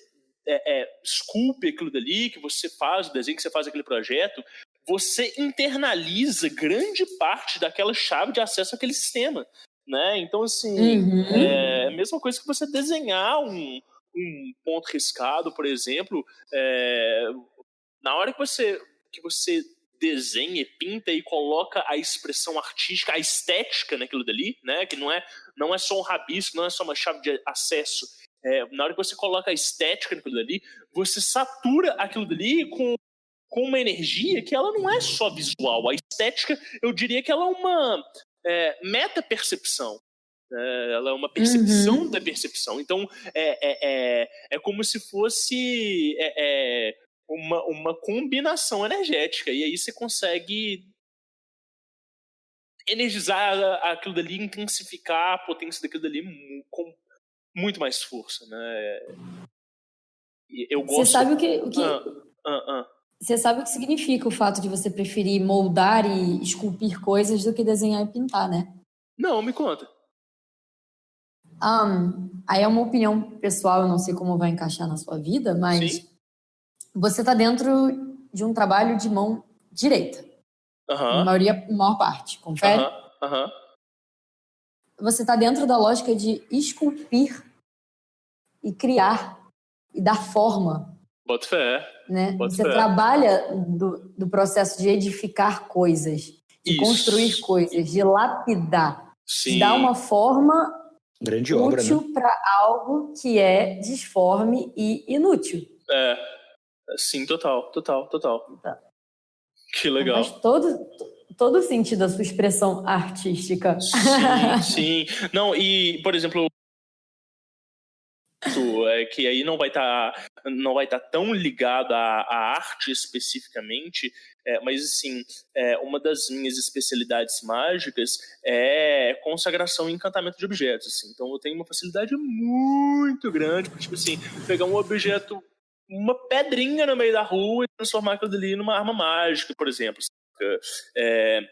esculpe aquilo dali, que você faz o desenho, que você faz aquele projeto, você internaliza grande parte daquela chave de acesso àquele sistema, né? Então, assim, é a mesma coisa que você desenhar um ponto riscado, por exemplo, na hora que você desenha, pinta e coloca a expressão artística, a estética naquilo dali, né? Que não é só um rabisco, não é só uma chave de acesso. Na hora que você coloca a estética naquilo dali, você satura aquilo dali com uma energia que ela não é só visual. A estética, eu diria que ela é uma meta-percepção. Ela é uma percepção da percepção. Então, é como se fosse uma combinação energética. E aí você consegue energizar aquilo dali, intensificar a potência daquilo dali com muito mais força, né? Eu gosto... Você sabe o que... Você sabe o que significa o fato de você preferir moldar e esculpir coisas do que desenhar e pintar, né? Não, me conta. Aí é uma opinião pessoal, eu não sei como vai encaixar na sua vida, mas Sim. Você está dentro de um trabalho de mão direita. Na maior parte, confere? Você está dentro da lógica de esculpir e criar e dar forma. Bota fé. Né? Você trabalha do processo de edificar coisas, de construir coisas, de lapidar, de dar uma forma grande útil, obra, né? para algo que é disforme e inútil. Sim, total. Tá. Que legal. Faz todo sentido a sua expressão artística. Sim. Não, e, por exemplo, que aí não vai estar tão ligado à arte especificamente, mas assim, uma das minhas especialidades mágicas é consagração e encantamento de objetos, assim. Então eu tenho uma facilidade muito grande para, tipo assim, pegar um objeto, uma pedrinha no meio da rua e transformar aquilo ali numa arma mágica, por exemplo.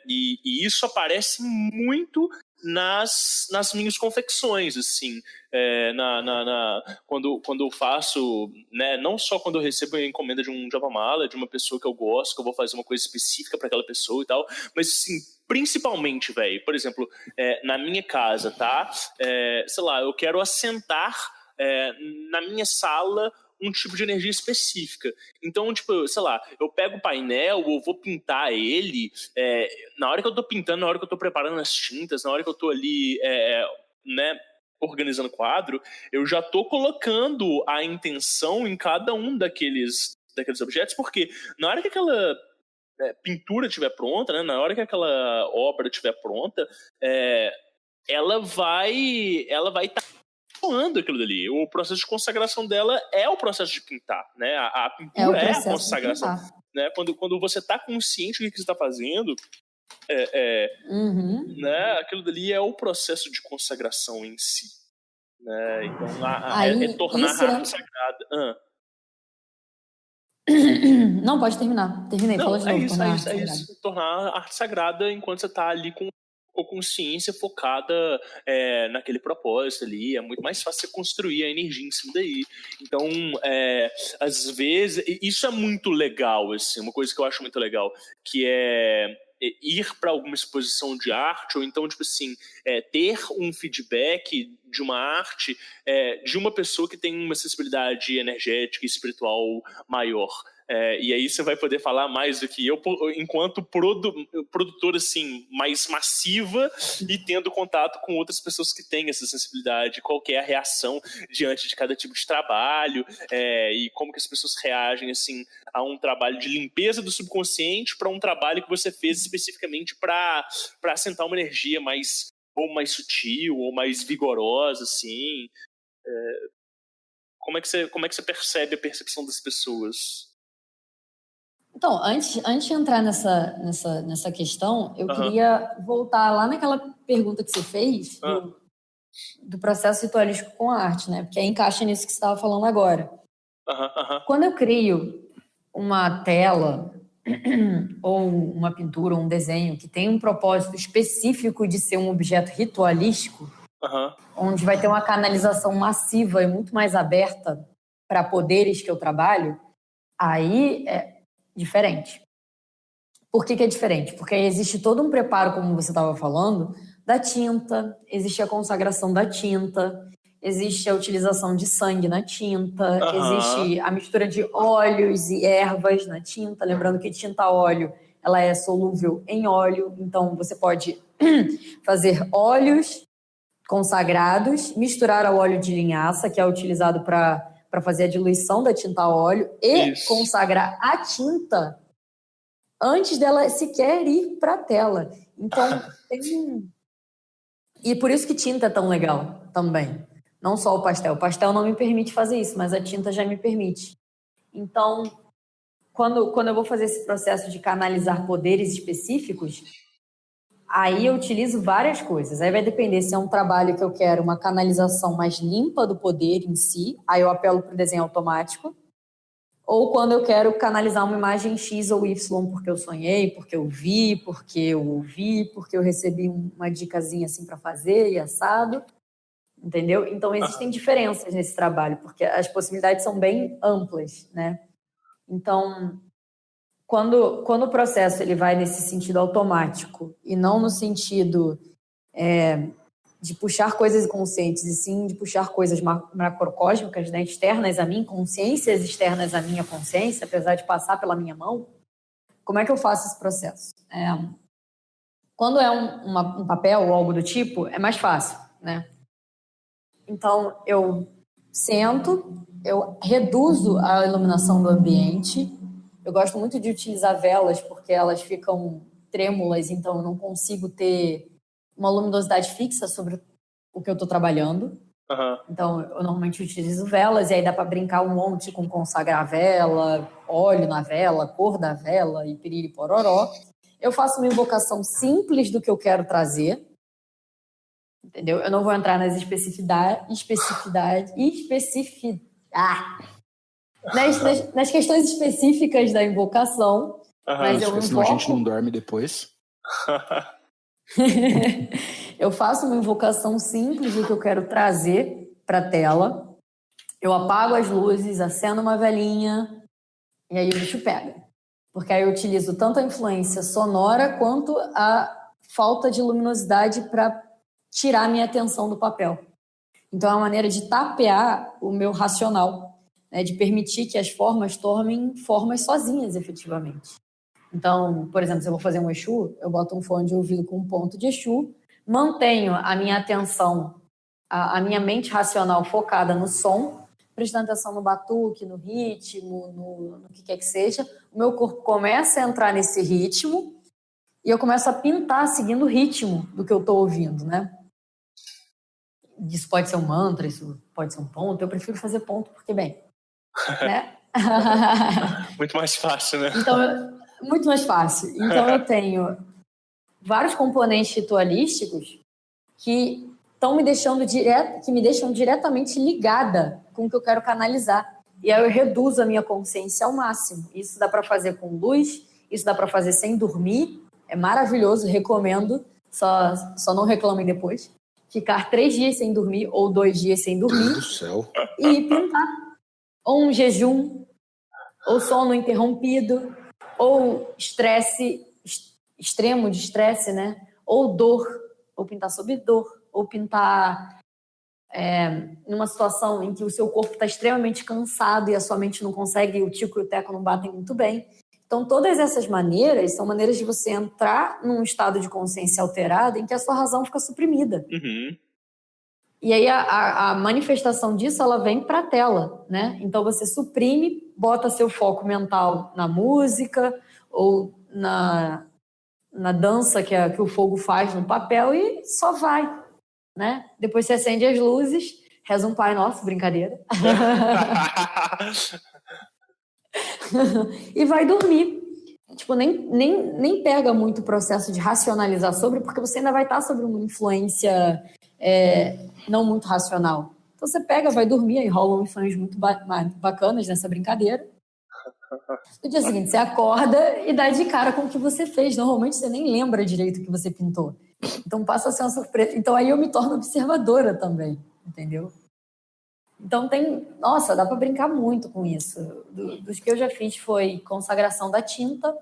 E isso aparece muito nas minhas confecções, assim, quando eu faço, né, não só quando eu recebo a encomenda de um Javamala, de uma pessoa que eu gosto, que eu vou fazer uma coisa específica para aquela pessoa e tal, mas assim, principalmente, velho, por exemplo, na minha casa, tá? Sei lá, eu quero assentar na minha sala um tipo de energia específica. Então, tipo, sei lá, eu pego o painel, ou vou pintar ele, na hora que eu tô pintando, na hora que eu tô preparando as tintas, na hora que eu tô ali, né, organizando o quadro, eu já tô colocando a intenção em cada um daqueles objetos, porque na hora que aquela pintura estiver pronta, né, na hora que aquela obra estiver pronta, ela vai estar aquilo dali. O processo de consagração dela é o processo de pintar, né? A pintura é a consagração, né? Quando você está consciente do que você está fazendo, né? Aquilo dali é o processo de consagração em si, né? Então, tornar a arte sagrada. Não, pode terminar. Terminei. Não, fala de novo. Isso. Tornar a arte sagrada enquanto você está ali com consciência focada naquele propósito ali, é muito mais fácil você construir a energia em cima daí. Então, às vezes, isso é muito legal, assim, uma coisa que eu acho muito legal, que é ir para alguma exposição de arte, ou então, tipo assim, ter um feedback de uma arte de uma pessoa que tem uma sensibilidade energética e espiritual maior. E aí você vai poder falar mais do que eu, enquanto produtora assim, mais massiva e tendo contato com outras pessoas que têm essa sensibilidade, qual que é a reação diante de cada tipo de trabalho, e como que as pessoas reagem assim, a um trabalho de limpeza do subconsciente para um trabalho que você fez especificamente para assentar uma energia mais sutil ou mais vigorosa, assim. Como é que você percebe a percepção das pessoas? Então, antes de entrar nessa questão, eu queria voltar lá naquela pergunta que você fez do processo ritualístico com a arte, né? Porque aí encaixa nisso que você estava falando agora. Quando eu crio uma tela ou uma pintura, ou um desenho que tem um propósito específico de ser um objeto ritualístico, onde vai ter uma canalização massiva e muito mais aberta para poderes que eu trabalho, aí é diferente. Por que é diferente? Porque existe todo um preparo, como você estava falando, da tinta, existe a consagração da tinta, existe a utilização de sangue na tinta, Aham. existe a mistura de óleos e ervas na tinta. Lembrando que tinta óleo, ela é solúvel em óleo, então você pode fazer óleos consagrados, misturar ao óleo de linhaça, que é utilizado para fazer a diluição da tinta óleo, e Isso. consagrar a tinta antes dela sequer ir para a tela. Então, E por isso que tinta é tão legal também. Não só o pastel. O pastel não me permite fazer isso, mas a tinta já me permite. Então, quando eu vou fazer esse processo de canalizar poderes específicos, aí eu utilizo várias coisas. Aí vai depender se é um trabalho que eu quero uma canalização mais limpa do poder em si, aí eu apelo para o desenho automático. Ou quando eu quero canalizar uma imagem X ou Y porque eu sonhei, porque eu vi, porque eu ouvi, porque eu recebi uma dicasinha assim para fazer e assado. Entendeu? Então, existem diferenças nesse trabalho, porque as possibilidades são bem amplas, né? Então, quando o processo ele vai nesse sentido automático e não no sentido de puxar coisas inconscientes, e sim de puxar coisas macrocósmicas, né, externas a mim, consciências externas à minha consciência, apesar de passar pela minha mão, como é que eu faço esse processo? Quando é um papel ou algo do tipo, é mais fácil, né? Então, eu sento, eu reduzo a iluminação do ambiente. Eu gosto muito de utilizar velas, porque elas ficam trêmulas, então eu não consigo ter uma luminosidade fixa sobre o que eu estou trabalhando. Aham. Então, eu normalmente utilizo velas, e aí dá para brincar um monte com consagrar a vela, óleo na vela, cor da vela e piriri pororó. Eu faço uma invocação simples do que eu quero trazer, entendeu? Eu não vou entrar nas nas questões específicas da invocação, mas eu Senão a gente invoco. não dorme depois. Eu faço uma invocação simples do que eu quero trazer para a tela. Eu apago as luzes, acendo uma velinha e aí o bicho pega. Porque aí eu utilizo tanto a influência sonora quanto a falta de luminosidade para tirar minha atenção do papel. Então é uma maneira de tapear o meu racional, né, de permitir que as formas tornem formas sozinhas, efetivamente. Então, por exemplo, se eu vou fazer um Exu, eu boto um fone de ouvido com um ponto de Exu, mantenho a minha atenção, a minha mente racional focada no som, prestando atenção no batuque, no ritmo, no que quer que seja. O meu corpo começa a entrar nesse ritmo e eu começo a pintar seguindo o ritmo do que eu estou ouvindo, né? Isso pode ser um mantra, isso pode ser um ponto. Eu prefiro fazer ponto porque, bem, né? Muito mais fácil, né? Então, muito mais fácil. Então, eu tenho vários componentes ritualísticos que me deixando diretamente ligada com o que eu quero canalizar. E aí eu reduzo a minha consciência ao máximo. Isso dá para fazer com luz, isso dá para fazer sem dormir. É maravilhoso, recomendo. Só não reclamem depois. Ficar 3 dias sem dormir ou 2 dias sem dormir. Meu Deus do céu. E pintar. Ou um jejum, ou sono interrompido, ou estresse, extremo de estresse, né? Ou dor, ou pintar sobre dor, ou pintar numa situação em que o seu corpo está extremamente cansado e a sua mente não consegue, o tico e o teco não batem muito bem. Então, todas essas maneiras são maneiras de você entrar num estado de consciência alterado em que a sua razão fica suprimida. Uhum. E aí a manifestação disso, ela vem para a tela, né? Então você suprime, bota seu foco mental na música ou na dança que o fogo faz no papel e só vai, né? Depois você acende as luzes, reza um Pai Nosso, brincadeira. E vai dormir. Tipo, nem pega muito o processo de racionalizar sobre, porque você ainda vai estar sobre uma influência não muito racional. Então você pega, vai dormir, aí rolam sonhos muito bacanas nessa brincadeira. No dia seguinte você acorda e dá de cara com o que você fez. Normalmente você nem lembra direito o que você pintou. Então passa a ser uma surpresa. Então aí eu me torno observadora também, entendeu? Então nossa, dá para brincar muito com isso. Dos que eu já fiz foi consagração da tinta,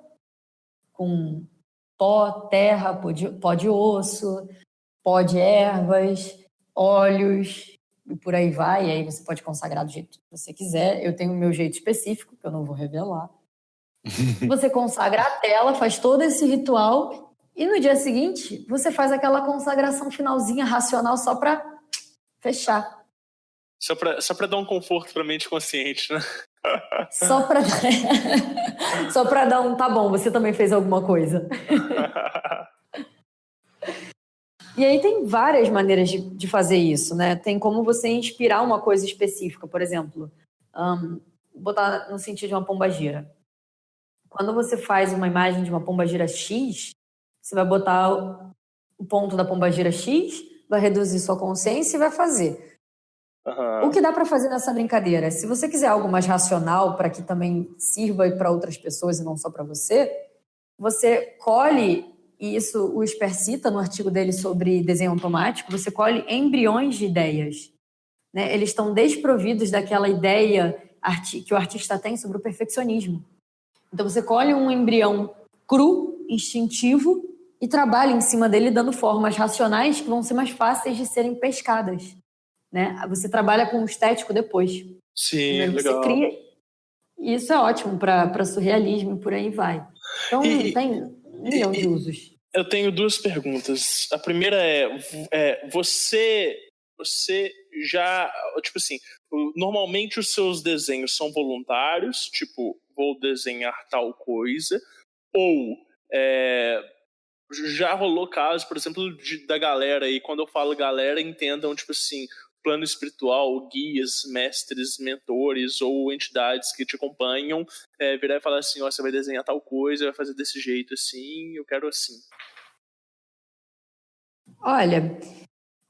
com pó, terra, pó de osso, pó de ervas, óleos, e por aí vai, e aí você pode consagrar do jeito que você quiser. Eu tenho o meu jeito específico, que eu não vou revelar. Você consagra a tela, faz todo esse ritual, e no dia seguinte, você faz aquela consagração finalzinha racional só para fechar. Só pra dar um conforto pra mente consciente, né? Só pra dar um, tá bom, você também fez alguma coisa. E aí tem várias maneiras de fazer isso, né? Tem como você inspirar uma coisa específica, por exemplo, botar no sentido de uma pombagira. Quando você faz uma imagem de uma pombagira X, você vai botar o ponto da pombagira X, vai reduzir sua consciência e vai fazer. O que dá para fazer nessa brincadeira? Se você quiser algo mais racional para que também sirva para outras pessoas e não só para você, você colhe, e isso o Sper cita no artigo dele sobre desenho automático, você colhe embriões de ideias, né? Eles estão desprovidos daquela ideia que o artista tem sobre o perfeccionismo. Então você colhe um embrião cru, instintivo, e trabalha em cima dele dando formas racionais que vão ser mais fáceis de serem pescadas, né? Você trabalha com o estético depois. Sim, você legal. cria, e isso é ótimo para surrealismo e por aí vai. Então tem um milhão de usos. Eu tenho duas perguntas. A primeira é você já, tipo assim, normalmente os seus desenhos são voluntários, tipo, vou desenhar tal coisa, ou já rolou caso, por exemplo, da galera, e quando eu falo galera, entendam, tipo assim, plano espiritual, guias, mestres, mentores ou entidades que te acompanham, virar e falar assim, ó, você vai desenhar tal coisa, vai fazer desse jeito assim, eu quero assim. Olha,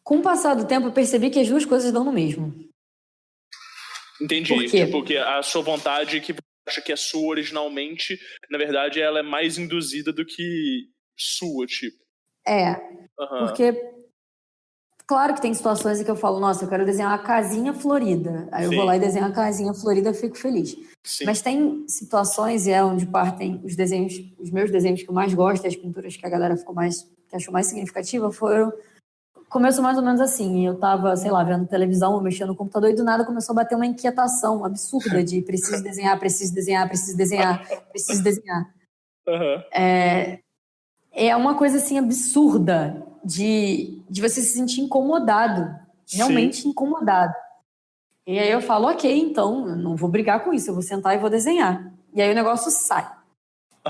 com o passar do tempo eu percebi que as duas coisas dão no mesmo. Entendi. Por quê? Porque a sua vontade que você acha que é sua originalmente, na verdade ela é mais induzida do que sua, tipo. Porque claro que tem situações em que eu falo, nossa, eu quero desenhar uma casinha florida. Aí eu vou lá e desenho uma casinha florida e fico feliz. Sim. Mas tem situações, e é onde partem os meus desenhos que eu mais gosto, as pinturas que a galera que achou mais significativa, começou mais ou menos assim. Eu tava, sei lá, vendo televisão, mexendo no computador, e do nada começou a bater uma inquietação absurda de preciso desenhar, preciso desenhar, preciso desenhar, preciso desenhar. É uma coisa assim absurda de você se sentir incomodado, realmente incomodado. E aí eu falo, ok, então, eu não vou brigar com isso, eu vou sentar e vou desenhar. E aí o negócio sai.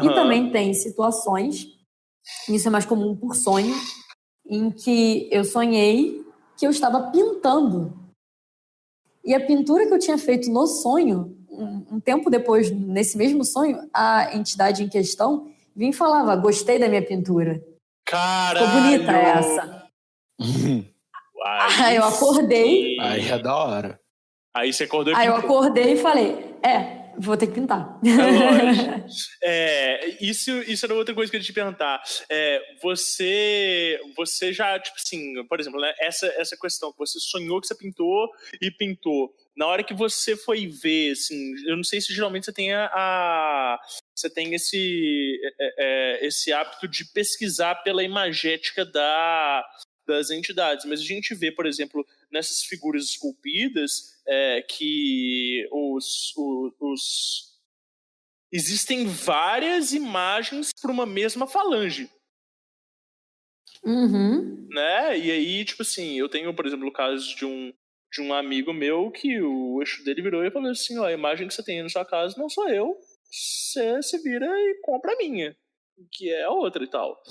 E também tem situações, isso é mais comum por sonho, em que eu sonhei que eu estava pintando. E a pintura que eu tinha feito no sonho, um tempo depois, nesse mesmo sonho, a entidade em questão vinha e falava, gostei da minha pintura. Caralho! Ficou bonita essa. Aí eu acordei. Aí é da hora. Aí você acordou e Aí eu pintou. acordei e falei, vou ter que pintar. Lógico. Isso era outra coisa que eu ia te perguntar. Você já, tipo assim, por exemplo, né, essa questão que você sonhou que você pintou e pintou. Na hora que você foi ver, assim, eu não sei se geralmente você tem você tem esse hábito de pesquisar pela imagética das entidades, mas a gente vê, por exemplo, nessas figuras esculpidas que existem várias imagens para uma mesma falange. Né? E aí, tipo assim, eu tenho, por exemplo, o caso de um amigo meu que o eixo dele virou e falou assim, ó, a imagem que você tem aí na sua casa não sou eu, você se vira e compra a minha, que é a outra e tal.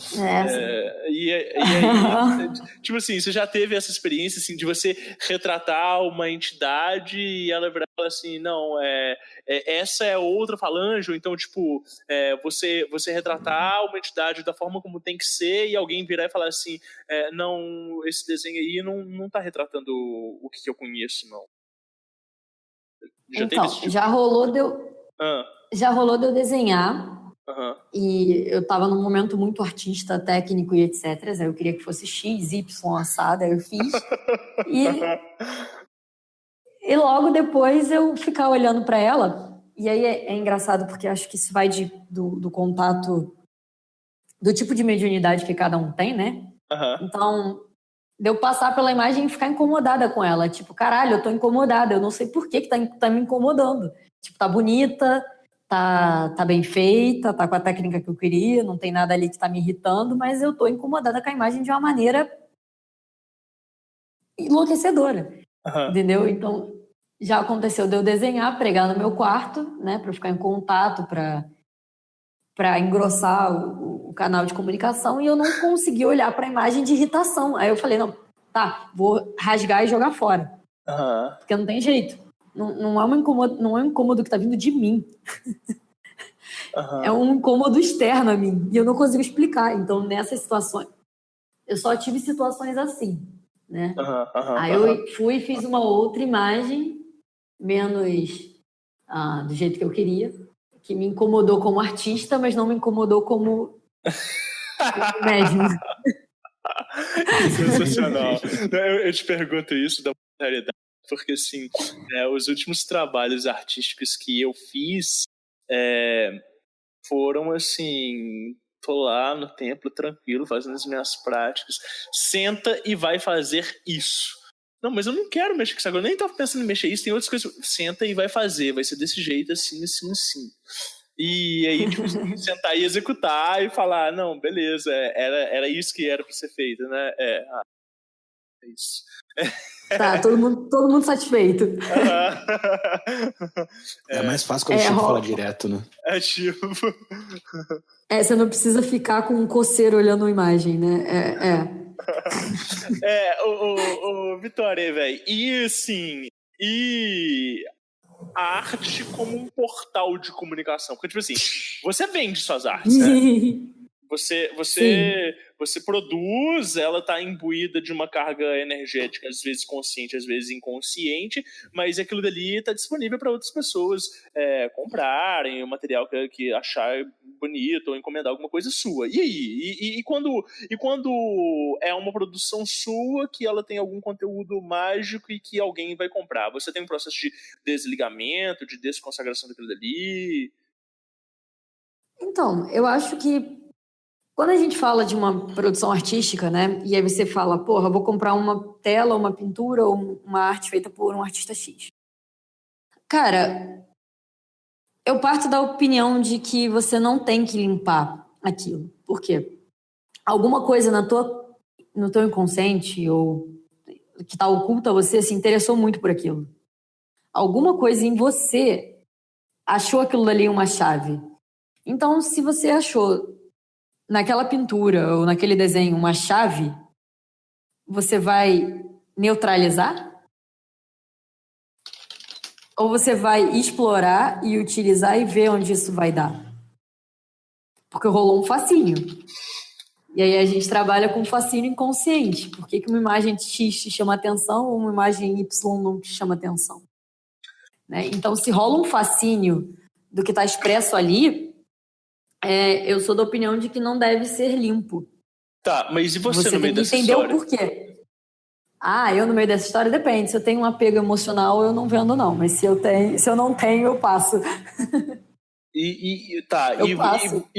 E aí, tipo assim, você já teve essa experiência assim, de você retratar uma entidade e ela virar e falar assim, não, essa é outra falange, ou então, tipo, você retratar uma entidade da forma como tem que ser e alguém virar e falar assim, não, esse desenho aí não tá retratando o que eu conheço, não. Então, já rolou de eu desenhar. E eu estava num momento muito artista, técnico e etc. Aí eu queria que fosse X, Y, assada, aí eu fiz. E logo depois eu ficar olhando para ela. E aí é engraçado porque acho que isso vai do contato, do tipo de mediunidade que cada um tem, né? Então, de eu passar pela imagem e ficar incomodada com ela. Tipo, caralho, eu tô incomodada, eu não sei por que tá me incomodando. Tipo, tá bonita, tá bem feita, tá com a técnica que eu queria, não tem nada ali que tá me irritando, mas eu tô incomodada com a imagem de uma maneira enlouquecedora, entendeu? Então, já aconteceu de eu desenhar, pregar no meu quarto, né, pra ficar em contato, pra engrossar o canal de comunicação, e eu não consegui olhar pra imagem de irritação. Aí eu falei, não, tá, vou rasgar e jogar fora. Porque não tem jeito. Não é um incômodo que tá vindo de mim. É um incômodo externo a mim. E eu não consigo explicar. Então, nessas situações, eu só tive situações assim, né? Aí eu fui e fiz uma outra imagem, menos do jeito que eu queria, que me incomodou como artista, mas não me incomodou como médium. Que sensacional. Eu te pergunto isso da realidade, porque assim, os últimos trabalhos artísticos que eu fiz foram assim, tô lá no templo tranquilo, fazendo as minhas práticas, senta e vai fazer isso. Não, mas eu não quero mexer com isso agora, eu nem tava pensando em mexer isso, tem outras coisas. Senta e vai fazer, vai ser desse jeito, assim, assim, assim. E aí, tipo, sentar e executar e falar, não, beleza, era isso que era pra ser feito, né? É isso. Tá, todo mundo satisfeito. É mais fácil quando o Chico fala direto, né? É tipo... você não precisa ficar com um coceiro olhando a imagem, né? Vitória, velho. E assim, a arte como um portal de comunicação. Porque, tipo assim, você vende suas artes, né? Você produz, ela tá imbuída de uma carga energética, às vezes consciente, às vezes inconsciente, mas aquilo dali tá disponível para outras pessoas comprarem o material que achar bonito ou encomendar alguma coisa sua. E aí? E quando é uma produção sua que ela tem algum conteúdo mágico e que alguém vai comprar? Você tem um processo de desligamento, de desconsagração daquilo dali? Então, eu acho que quando a gente fala de uma produção artística, né, e aí você fala, porra, vou comprar uma tela, uma pintura ou uma arte feita por um artista X. Cara, eu parto da opinião de que você não tem que limpar aquilo. Por quê? Alguma coisa no teu inconsciente ou que está oculta a você se interessou muito por aquilo. Alguma coisa em você achou aquilo ali uma chave. Então, se você achou naquela pintura ou naquele desenho uma chave, você vai neutralizar? Ou você vai explorar e utilizar e ver onde isso vai dar? Porque rolou um fascínio. E aí a gente trabalha com fascínio inconsciente. Por que uma imagem X te chama atenção ou uma imagem Y não te chama atenção? Né? Então, se rola um fascínio do que está expresso ali, eu sou da opinião de que não deve ser limpo. Tá, mas e você no meio dessa história? Você tem que entender o porquê. Eu no meio dessa história depende. Se eu tenho um apego emocional, eu não vendo não. Mas se eu não tenho, eu passo. E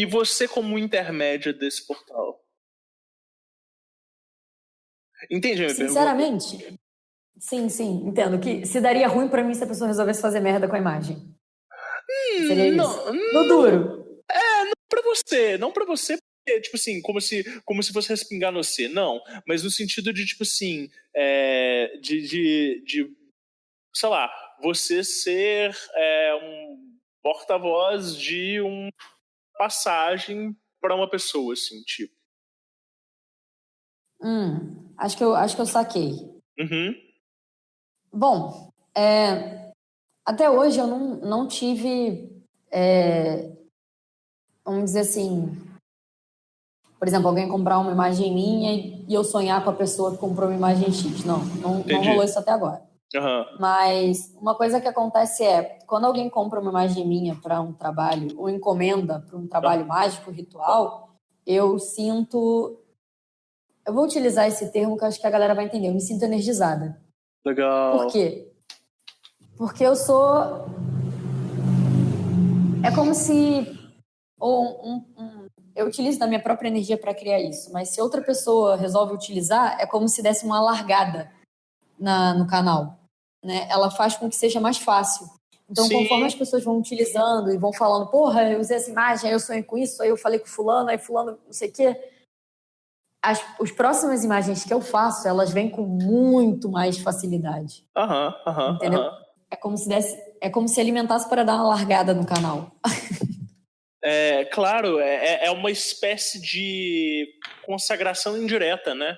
você como intermédia desse portal? Entende? Sinceramente, sim, entendo. Que se daria ruim pra mim se a pessoa resolvesse fazer merda com a imagem. Seria isso. No duro. Não pra você, tipo assim, como se fosse respingar no C, não, mas no sentido de, tipo assim, de sei lá, você ser um porta-voz de uma passagem pra uma pessoa, assim, tipo. Acho que eu saquei. Uhum. Bom, até hoje eu não tive, vamos dizer assim, por exemplo, alguém comprar uma imagem minha e eu sonhar com a pessoa que comprou uma imagem X. Não rolou isso até agora. Uhum. Mas uma coisa que acontece quando alguém compra uma imagem minha para um trabalho ou encomenda para um trabalho mágico, ritual, eu sinto... Eu vou utilizar esse termo que eu acho que a galera vai entender. Eu me sinto energizada. Legal. Por quê? Porque eu sou... É como se eu utilizo da minha própria energia para criar isso, mas se outra pessoa resolve utilizar, é como se desse uma largada no canal, né? Ela faz com que seja mais fácil. Então, Sim. conforme as pessoas vão utilizando e vão falando, porra, eu usei essa imagem, aí eu sonhei com isso, aí eu falei com fulano, aí fulano não sei o quê. As próximas imagens que eu faço, elas vêm com muito mais facilidade. Entendeu? É como se alimentasse para dar uma largada no canal. Claro, é uma espécie de consagração indireta, né?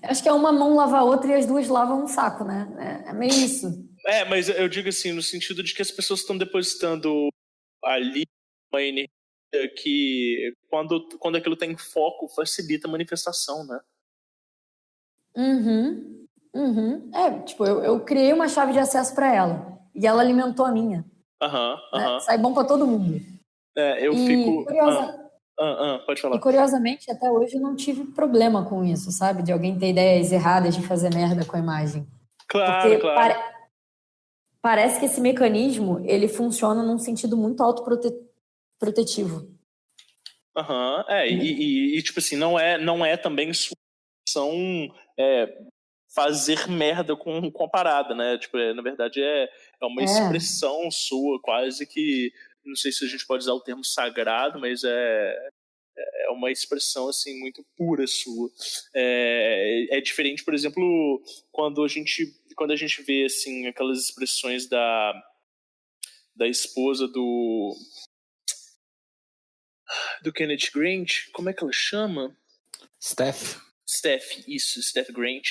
Acho que é uma mão lava a outra e as duas lavam um saco, né? É meio isso. Mas eu digo assim, no sentido de que as pessoas estão depositando ali uma energia que, quando aquilo tem foco, facilita a manifestação, né? Tipo, eu criei uma chave de acesso para ela e ela alimentou a minha. Né? Sai bom para todo mundo. Pode falar. E curiosamente, até hoje eu não tive problema com isso, sabe? De alguém ter ideias erradas de fazer merda com a imagem. Claro, porque parece que esse mecanismo, ele funciona num sentido muito autoprotetivo. E tipo assim, não é também são fazer merda com a parada, né? Tipo, na verdade é uma expressão sua, quase que, não sei se a gente pode usar o termo sagrado, mas é uma expressão assim muito pura sua. É diferente, por exemplo, quando a gente vê assim aquelas expressões da esposa do Kenneth Grant, como é que ela chama? Steph, Steph Grant,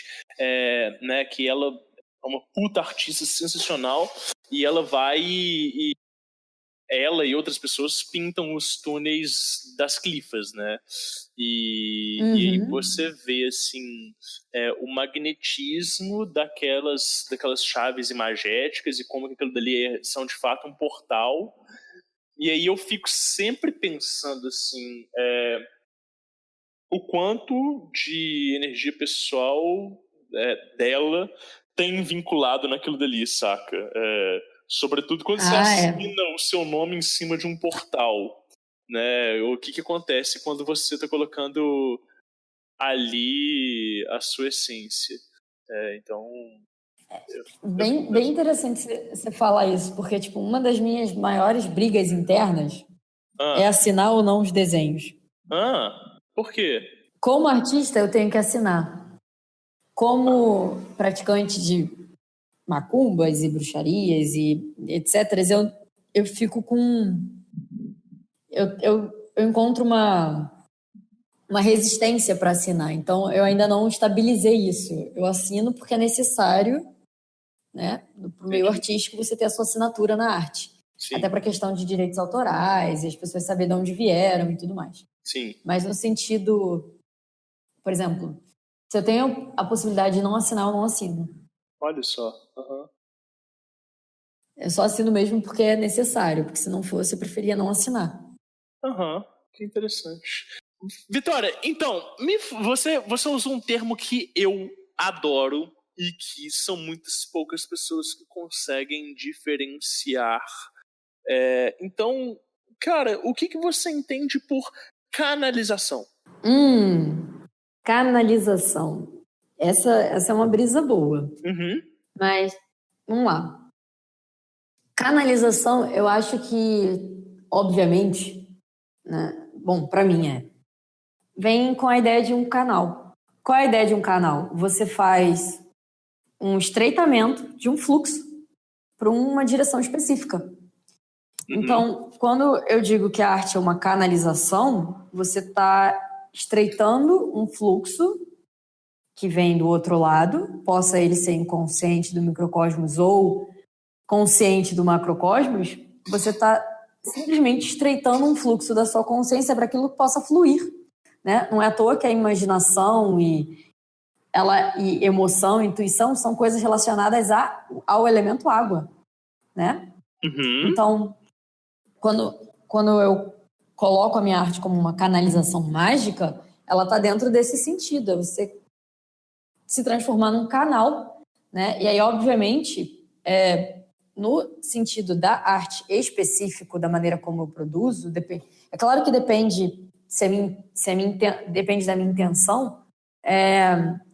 né, que ela é uma puta artista sensacional e ela vai e ela e outras pessoas pintam os túneis das clifas, né? E aí você vê assim o magnetismo daquelas chaves imagéticas e como que aquilo dali são de fato um portal. E aí eu fico sempre pensando assim, o quanto de energia pessoal dela tem vinculado naquilo dali, saca? Sobretudo quando você assina o seu nome em cima de um portal, né? O que acontece quando você está colocando ali a sua essência? Então... Bem interessante você falar isso, porque tipo, uma das minhas maiores brigas internas é assinar ou não os desenhos. Por quê? Como artista, eu tenho que assinar. Como praticante de macumbas e bruxarias e etc., eu fico com... Eu encontro uma resistência para assinar. Então, eu ainda não estabilizei isso. Eu assino porque é necessário, né, para o meio artístico, você ter a sua assinatura na arte. Sim. Até para questão de direitos autorais e as pessoas saberem de onde vieram e tudo mais. Sim. Mas no sentido... Por exemplo, se eu tenho a possibilidade de não assinar, eu não assino. Olha só. Eu só assino mesmo porque é necessário, porque se não fosse, eu preferia não assinar. Que interessante. Vitória, então, você usou um termo que eu adoro e que são muitas poucas pessoas que conseguem diferenciar. Então, cara, o que você entende por canalização? Canalização. Essa é uma brisa boa. Mas, vamos lá. Canalização, eu acho que, obviamente, né, bom, para mim vem com a ideia de um canal. Qual é a ideia de um canal? Você faz um estreitamento de um fluxo para uma direção específica. Então, quando eu digo que a arte é uma canalização, você está estreitando um fluxo que vem do outro lado, possa ele ser inconsciente do microcosmos ou consciente do macrocosmos, você está simplesmente estreitando um fluxo da sua consciência para que aquilo possa fluir, né? Não é à toa que a imaginação e emoção, intuição são coisas relacionadas ao elemento água, né? Então, quando eu coloco a minha arte como uma canalização mágica, ela está dentro desse sentido, é você se transformar num canal, né? E aí, obviamente, no sentido da arte específico, da maneira como eu produzo, é claro que depende, depende da minha intenção,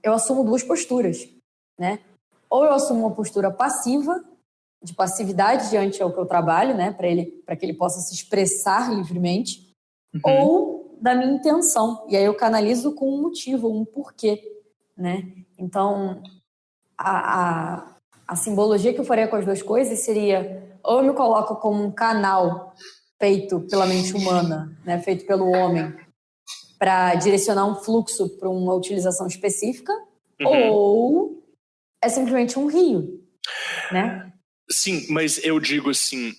eu assumo duas posturas, né? Ou eu assumo uma postura passiva, de passividade diante ao que eu trabalho, né? Para que ele possa se expressar livremente, ou da minha intenção. E aí eu canalizo com um motivo, um porquê, né? Então, a simbologia que eu faria com as duas coisas seria, ou eu me coloco como um canal feito pela mente humana, né, feito pelo homem, para direcionar um fluxo para uma utilização específica, ou é simplesmente um rio, né? Sim, mas eu digo assim,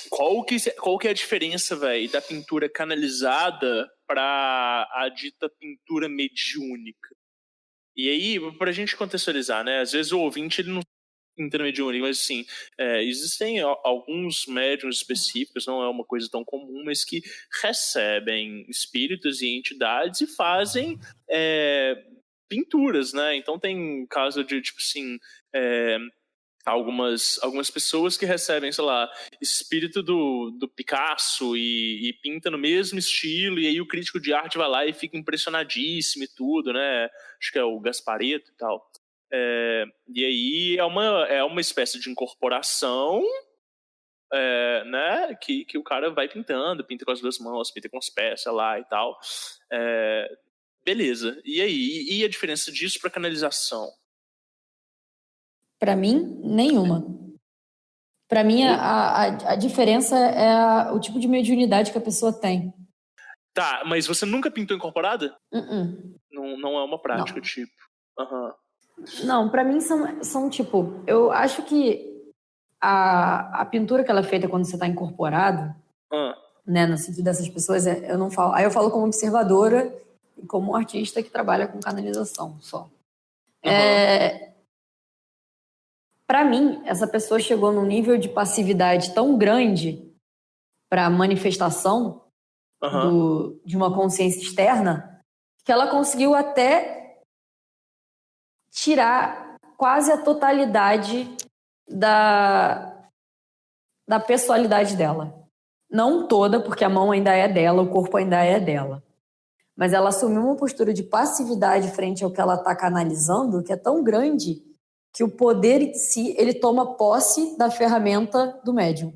qual que é a diferença, velho, da pintura canalizada para a dita pintura mediúnica? E aí, pra gente contextualizar, né? Às vezes o ouvinte, ele não pintura mediúnica, mas assim, existem alguns médiuns específicos, não é uma coisa tão comum, mas que recebem espíritos e entidades e fazem pinturas, né? Então tem caso de, tipo assim, algumas pessoas que recebem, sei lá, espírito do Picasso e pinta no mesmo estilo, e aí o crítico de arte vai lá e fica impressionadíssimo e tudo, né? Acho que é o Gasparetto e tal. E aí é uma espécie de incorporação, né? Que o cara vai pintando, pinta com as duas mãos, pinta com os pés, sei lá, e tal. Beleza. E aí? E a diferença disso para canalização? Para mim, nenhuma. Para mim, a diferença é o tipo de mediunidade que a pessoa tem. Tá, mas você nunca pintou incorporada? Não é uma prática, Não. tipo. Não, para mim são tipo... Eu acho que a pintura que ela é feita quando você está incorporado, né, no sentido dessas pessoas, eu não falo... Aí eu falo como observadora e como artista que trabalha com canalização só. Para mim, essa pessoa chegou num nível de passividade tão grande para manifestação de uma consciência externa que ela conseguiu até tirar quase a totalidade da pessoalidade dela. Não toda, porque a mão ainda é dela, o corpo ainda é dela. Mas ela assumiu uma postura de passividade frente ao que ela está canalizando, que é tão grande que o poder em si, ele toma posse da ferramenta do médium.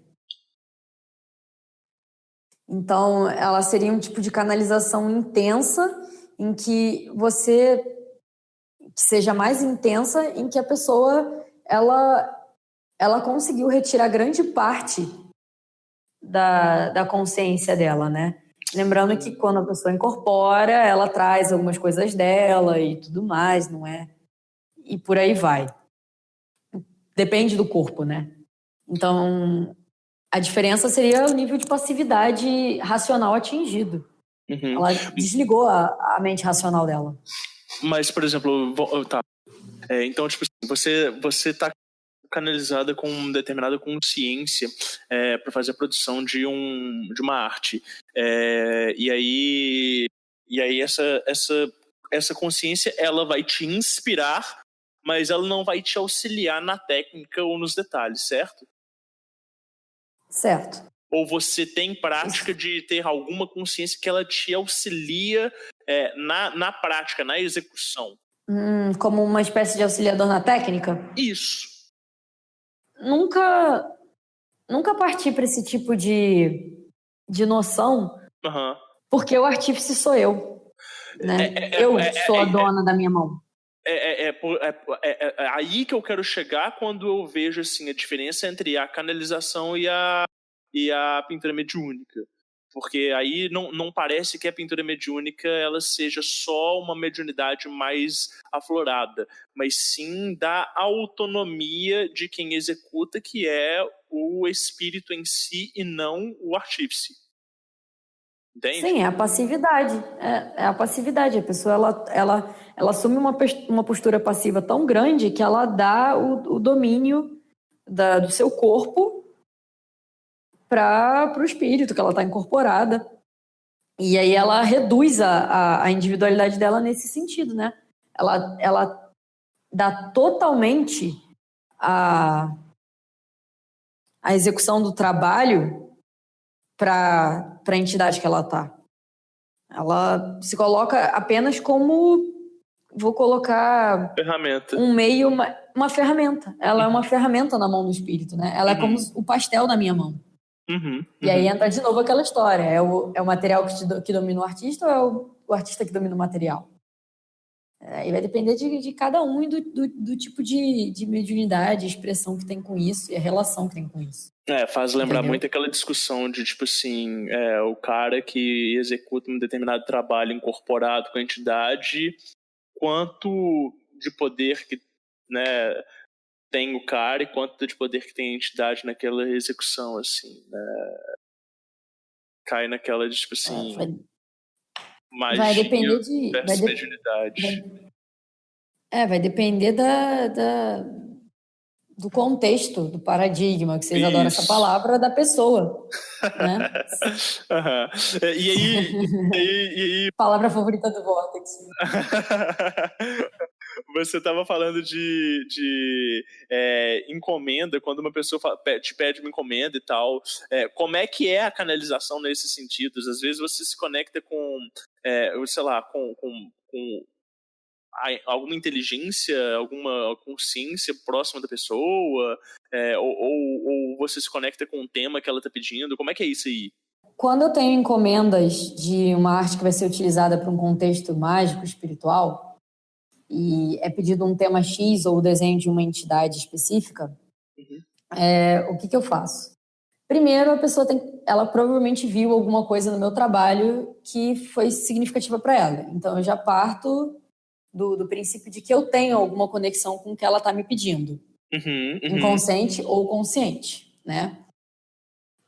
Então, ela seria um tipo de canalização intensa, em que seja mais intensa, em que a pessoa, ela conseguiu retirar grande parte da consciência dela, né? Lembrando que quando a pessoa incorpora, ela traz algumas coisas dela e tudo mais, não é? E por aí vai. Depende do corpo, né? Então, a diferença seria o nível de passividade racional atingido. Ela desligou a mente racional dela. Mas, por exemplo, tá. Então, tipo assim, você tá canalizada com uma determinada consciência para fazer a produção de uma arte. E aí essa consciência, ela vai te inspirar, mas ela não vai te auxiliar na técnica ou nos detalhes, certo? Certo. Ou você tem prática de ter alguma consciência que ela te auxilia na prática, na execução? Como uma espécie de auxiliador na técnica? Isso. Nunca parti para esse tipo de noção, porque o artífice sou eu. Né? Eu sou a dona da minha mão. É aí que eu quero chegar quando eu vejo assim, a diferença entre a canalização e a pintura mediúnica. Porque aí não parece que a pintura mediúnica ela seja só uma mediunidade mais aflorada, mas sim da autonomia de quem executa, que é o espírito em si e não o artífice. Entende? Sim, é a passividade. É a passividade. A pessoa ela assume uma postura passiva tão grande que ela dá o domínio do seu corpo para o espírito, que ela está incorporada. E aí ela reduz a individualidade dela nesse sentido, né? Ela dá totalmente a execução do trabalho para a entidade que ela está. Ela se coloca apenas como, vou colocar Ferramenta. um meio, uma ferramenta. Ela é uma ferramenta na mão do espírito, né? Ela é como o pastel na minha mão. E aí entra de novo aquela história. É o material que domina o artista ou é o artista que domina o material? E vai depender de cada um e do tipo de mediunidade, expressão que tem com isso e a relação que tem com isso. Faz lembrar Entendeu? muito aquela discussão de, tipo assim, o cara que executa um determinado trabalho incorporado com a entidade, quanto de poder que, né, tem o cara e quanto de poder que tem a entidade naquela execução, assim, né? Cai naquela de, tipo assim, magia vai depender versus mediunidade. Vai depender do contexto, do paradigma, que vocês adoram essa palavra, da pessoa, né? E aí... Palavra favorita do Vortex. Você estava falando de encomenda, quando uma pessoa te pede uma encomenda e tal. Como é que é a canalização nesses sentidos? Às vezes você se conecta com, sei lá, com alguma inteligência, alguma consciência próxima da pessoa, ou você se conecta com um tema que ela está pedindo? Como é que é isso aí? Quando eu tenho encomendas de uma arte que vai ser utilizada para um contexto mágico, espiritual, e é pedido um tema X ou o desenho de uma entidade específica, o que eu faço? Primeiro, a pessoa ela provavelmente viu alguma coisa no meu trabalho que foi significativa para ela. Então, eu já parto do princípio de que eu tenho alguma conexão com o que ela está me pedindo. Inconsciente ou consciente, né?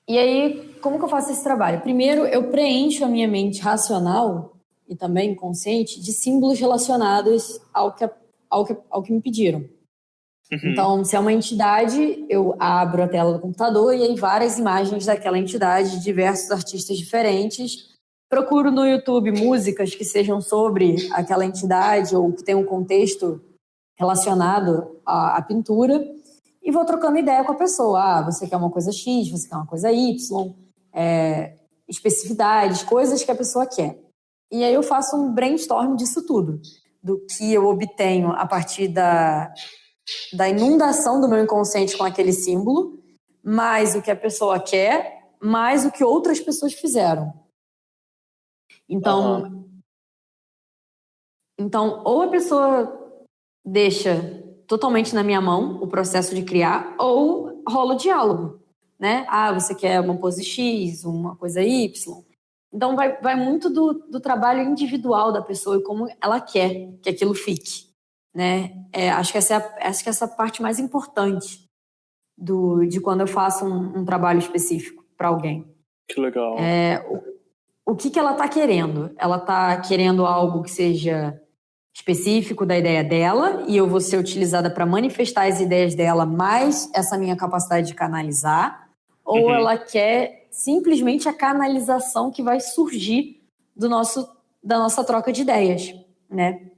E aí, como que eu faço esse trabalho? Primeiro, eu preencho a minha mente racional e também consciente de símbolos relacionados ao que me pediram. Então, se é uma entidade, eu abro a tela do computador e aí várias imagens daquela entidade, de diversos artistas diferentes. Procuro no YouTube músicas que sejam sobre aquela entidade ou que tenham um contexto relacionado à pintura e vou trocando ideia com a pessoa. Você quer uma coisa X, você quer uma coisa Y, especificidades, coisas que a pessoa quer. E aí eu faço um brainstorm disso tudo, do que eu obtenho a partir da inundação do meu inconsciente com aquele símbolo, mais o que a pessoa quer, mais o que outras pessoas fizeram. Então, ou a pessoa deixa totalmente na minha mão o processo de criar, ou rola o diálogo, né? Você quer uma pose X, uma coisa Y. Então, vai muito do trabalho individual da pessoa e como ela quer que aquilo fique, né? Acho que essa é a parte mais importante de quando eu faço um trabalho específico para alguém. Que legal. O que ela está querendo? Ela está querendo algo que seja específico da ideia dela e eu vou ser utilizada para manifestar as ideias dela mais essa minha capacidade de canalizar, ou ela quer simplesmente a canalização que vai surgir da nossa troca de ideias, né?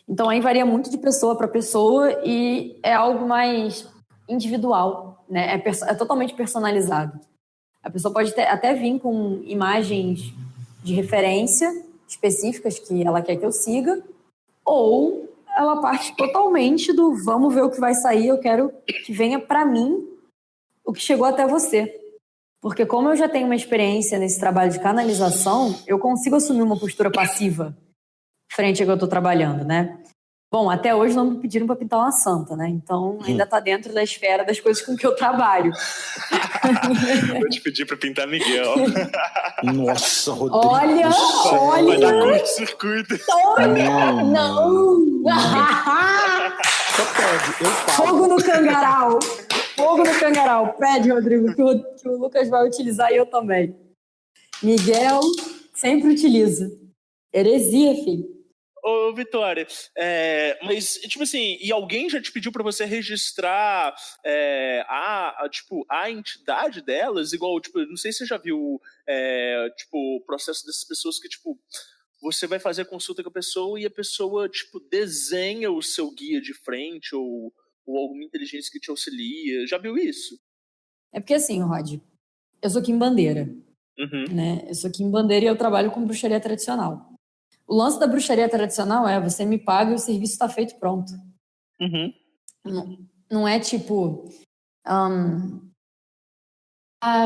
Então aí varia muito de pessoa para pessoa e é algo mais individual, né? É totalmente personalizado. A pessoa pode até vir com imagens de referência específicas que ela quer que eu siga, ou ela parte totalmente do vamos ver o que vai sair, eu quero que venha para mim o que chegou até você. Porque como eu já tenho uma experiência nesse trabalho de canalização, eu consigo assumir uma postura passiva frente ao que eu estou trabalhando, né? Bom, até hoje não me pediram para pintar uma santa, né? Então ainda está dentro da esfera das coisas com que eu trabalho. Vou te pedir para pintar Miguel. Nossa, Rodrigo. Olha! Vai dar curto-circuito. Olha! Não! Só pede, eu falo. Fogo no cangaral! Fogo no cangaral! Pede, Rodrigo, que o Lucas vai utilizar e eu também. Miguel sempre utiliza. Heresia, filho. Ô, Vitória, mas, tipo assim, e alguém já te pediu pra você registrar a entidade delas? Igual, tipo, não sei se você já viu, tipo, o processo dessas pessoas que, tipo, você vai fazer a consulta com a pessoa e a pessoa, tipo, desenha o seu guia de frente ou alguma inteligência que te auxilia. Já viu isso? É porque assim, Rod, eu sou quimbandeira, né? Eu sou quimbandeira e eu trabalho com bruxaria tradicional. O lance da bruxaria tradicional é você me paga e o serviço está feito pronto. Não é tipo...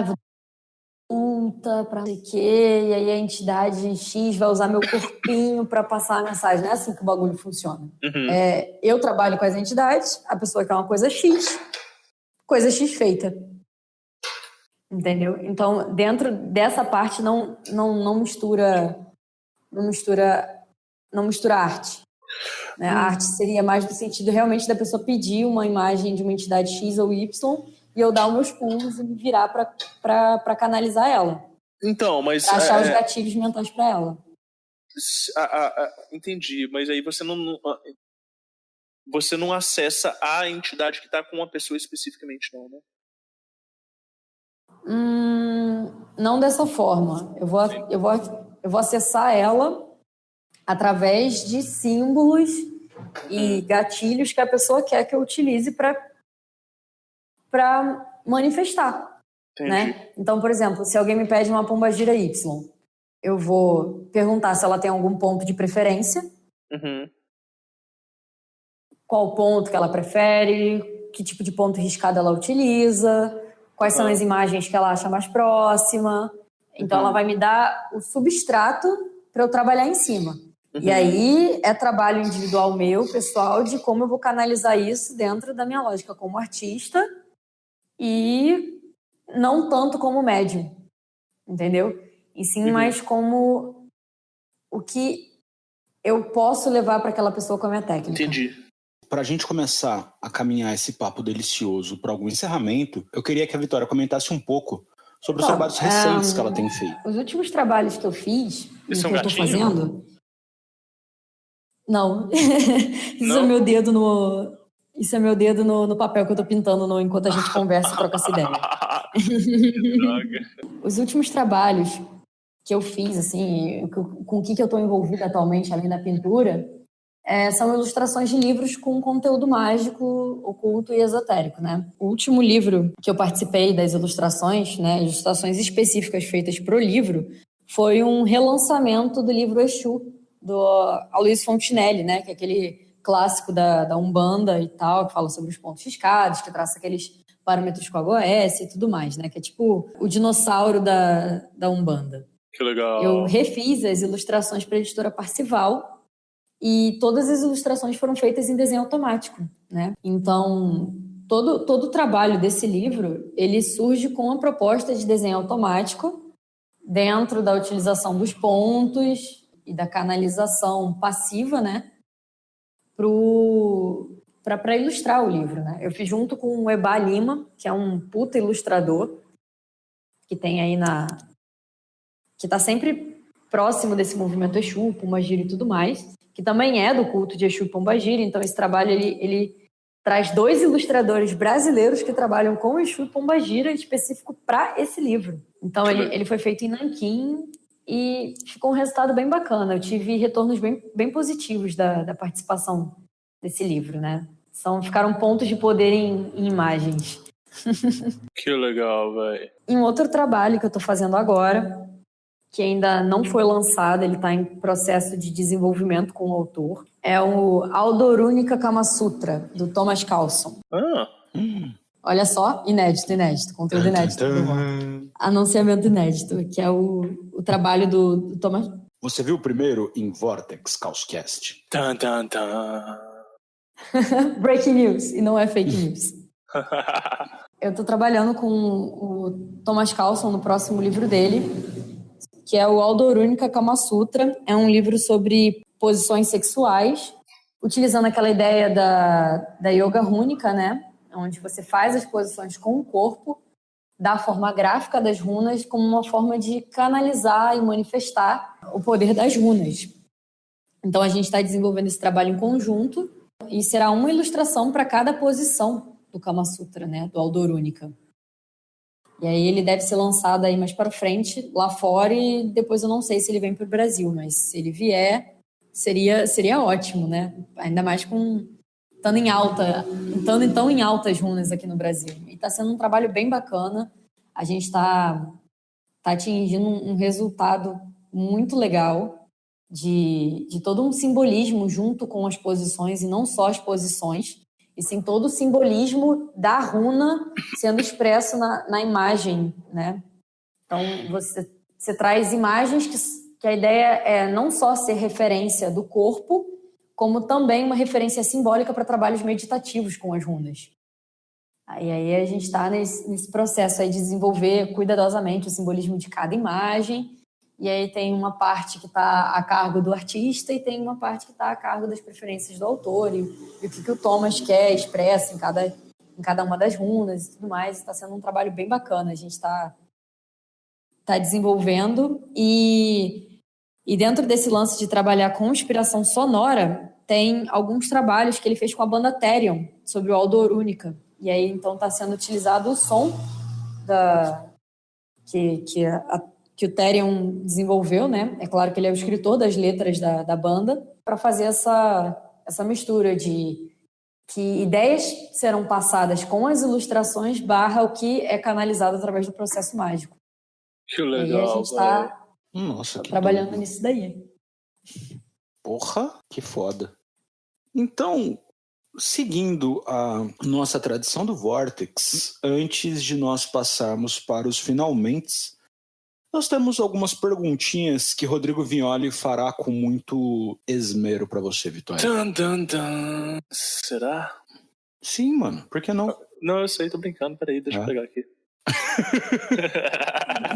vou puta pra não sei o quê, e aí a entidade X vai usar meu corpinho pra passar a mensagem. Não é assim que o bagulho funciona. Eu trabalho com as entidades, a pessoa quer uma coisa X feita. Entendeu? Então, dentro dessa parte não mistura arte. Né? A arte seria mais no sentido realmente da pessoa pedir uma imagem de uma entidade X ou Y e eu dar os meus pulos e me virar para canalizar ela. Então, mas... Pra achar os gatilhos mentais para ela. Entendi, mas aí você não acessa a entidade que está com uma pessoa especificamente, não, né? Não dessa forma. Eu vou acessar ela através de símbolos e gatilhos que a pessoa quer que eu utilize para manifestar. Né? Então, por exemplo, se alguém me pede uma pombagira Y, eu vou perguntar se ela tem algum ponto de preferência, qual ponto que ela prefere, que tipo de ponto riscado ela utiliza, quais são as imagens que ela acha mais próxima. Então, ela vai me dar o substrato para eu trabalhar em cima. E aí, é trabalho individual meu, pessoal, de como eu vou canalizar isso dentro da minha lógica como artista e não tanto como médium, entendeu? E sim mais como o que eu posso levar para aquela pessoa com a minha técnica. Entendi. Para a gente começar a caminhar esse papo delicioso para algum encerramento, eu queria que a Vitória comentasse um pouco sobre os trabalhos recentes que ela tem feito. Os últimos trabalhos que eu fiz, que eu estou fazendo... Não. Isso é meu dedo no papel que eu tô pintando enquanto a gente conversa e troca essa ideia. Os últimos trabalhos que eu fiz, assim, com o que eu tô envolvida atualmente, além da pintura, são ilustrações de livros com conteúdo mágico, oculto e esotérico, né? O último livro que eu participei das ilustrações, né, ilustrações específicas feitas pro livro, foi um relançamento do livro Exu, do Aloysio Fontinelli, né, que é aquele clássico da Umbanda e tal, que fala sobre os pontos riscados, que traça aqueles parâmetros com a OS e tudo mais, né, que é tipo o dinossauro da Umbanda. Que legal. Eu refiz as ilustrações para a editora Parcival e todas as ilustrações foram feitas em desenho automático, né? Então, todo o trabalho desse livro, ele surge com a proposta de desenho automático dentro da utilização dos pontos e da canalização passiva, né, para ilustrar o livro, né? Eu fiz junto com o Eba Lima, que é um puta ilustrador, que tem aí que tá sempre próximo desse movimento Exu, Pombagira e tudo mais, que também é do culto de Exu e Pombagira. Então esse trabalho, ele traz 2 ilustradores brasileiros que trabalham com Exu e Pombagira específico para esse livro. Então ele foi feito em Nanquim, e ficou um resultado bem bacana. Eu tive retornos bem positivos da participação desse livro, né? Ficaram pontos de poder em imagens. Que legal, velho. E um outro trabalho que eu estou fazendo agora, que ainda não foi lançado, ele está em processo de desenvolvimento com o autor, é o Aldorunica Kama Sutra, do Thomas Carlson. Olha só, inédito, conteúdo inédito. Anunciamento inédito, que é o trabalho do Thomas. Você viu o primeiro em Vortex Caoscast? Breaking news, e não é fake news. Eu tô trabalhando com o Thomas Carlson no próximo livro dele, que é o Aldorunica Kama Sutra. É um livro sobre posições sexuais, utilizando aquela ideia da yoga rúnica, né? Onde você faz as posições com o corpo, dá a forma gráfica das runas como uma forma de canalizar e manifestar o poder das runas. Então a gente está desenvolvendo esse trabalho em conjunto e será uma ilustração para cada posição do Kama Sutra, né? Do Aldorunica. E aí ele deve ser lançado aí mais para frente, lá fora, e depois eu não sei se ele vem para o Brasil, mas se ele vier, seria ótimo, né? Ainda mais com estando em altas runas aqui no Brasil. E está sendo um trabalho bem bacana. A gente está atingindo um resultado muito legal de todo um simbolismo junto com as posições, e não só as posições, e sim todo o simbolismo da runa sendo expresso na imagem, né? Então, você traz imagens que a ideia é não só ser referência do corpo, como também uma referência simbólica para trabalhos meditativos com as runas. Aí a gente está nesse processo aí de desenvolver cuidadosamente o simbolismo de cada imagem, e aí tem uma parte que está a cargo do artista e tem uma parte que está a cargo das preferências do autor e o que o Thomas quer, expressa em cada uma das runas e tudo mais. Está sendo um trabalho bem bacana. A gente está desenvolvendo e dentro desse lance de trabalhar com inspiração sonora, tem alguns trabalhos que ele fez com a banda Therion sobre o Aldorúnica. E aí, então, está sendo utilizado o som que o Therion desenvolveu, né? É claro que ele é o escritor das letras da banda, para fazer essa mistura de que ideias serão passadas com as ilustrações / o que é canalizado através do processo mágico. Que legal. E aí a gente está trabalhando nisso daí. Porra, que foda. Então, seguindo a nossa tradição do Vortex, antes de nós passarmos para os finalmente, nós temos algumas perguntinhas que Rodrigo Vignoli fará com muito esmero para você, Vitória. Será? Sim, mano. Por que não? Não, eu sei, tô brincando. Peraí, deixa eu pegar aqui.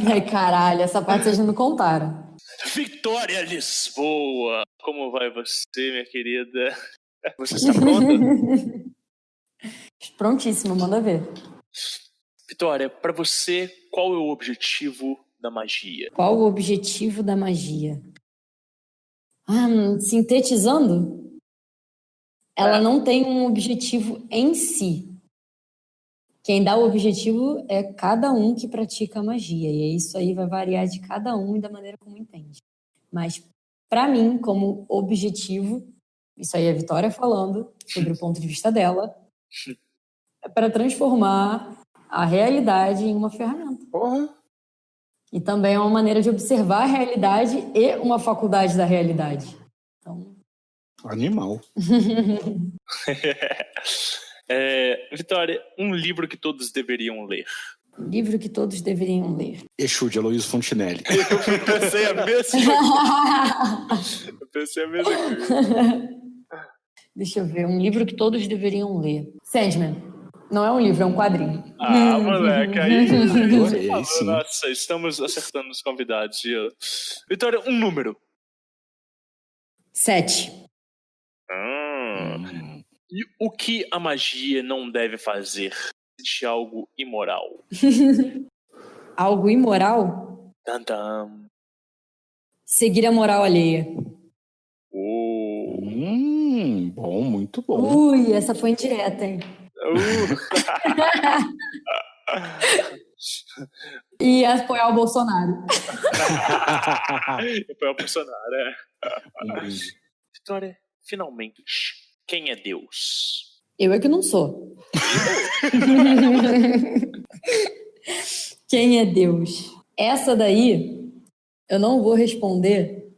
Ai, caralho, essa parte vocês não me contaram. Vitória Lisboa! Como vai você, minha querida? Você está pronta? Prontíssimo, manda ver. Vitória, para você, qual é o objetivo da magia? Qual o objetivo da magia? Sintetizando, ela não tem um objetivo em si. Quem dá o objetivo é cada um que pratica a magia. E isso aí vai variar de cada um e da maneira como entende. Mas, para mim, como objetivo, isso aí é a Vitória falando sobre o ponto de vista dela, é para transformar a realidade em uma ferramenta. Porra! E também é uma maneira de observar a realidade e uma faculdade da realidade. Então... Animal. Vitória, um livro que todos deveriam ler. Livro que todos deveriam ler. Exu, de Aloysio Fontinelli. Eu pensei a mesma coisa. Deixa eu ver, um livro que todos deveriam ler. Sandman. Não é um livro, é um quadrinho. Ah, moleque, aí sim. Nossa, estamos acertando os convidados. Vitória, um número. 7. E o que a magia não deve fazer? De algo imoral. Algo imoral? Tantam. Seguir a moral alheia. Bom, muito bom. Ui, essa foi indireta, hein? E apoiar o Bolsonaro. Apoiar o Bolsonaro, Vitória, finalmente, quem é Deus? Eu é que não sou. Quem é Deus? Essa daí eu não vou responder,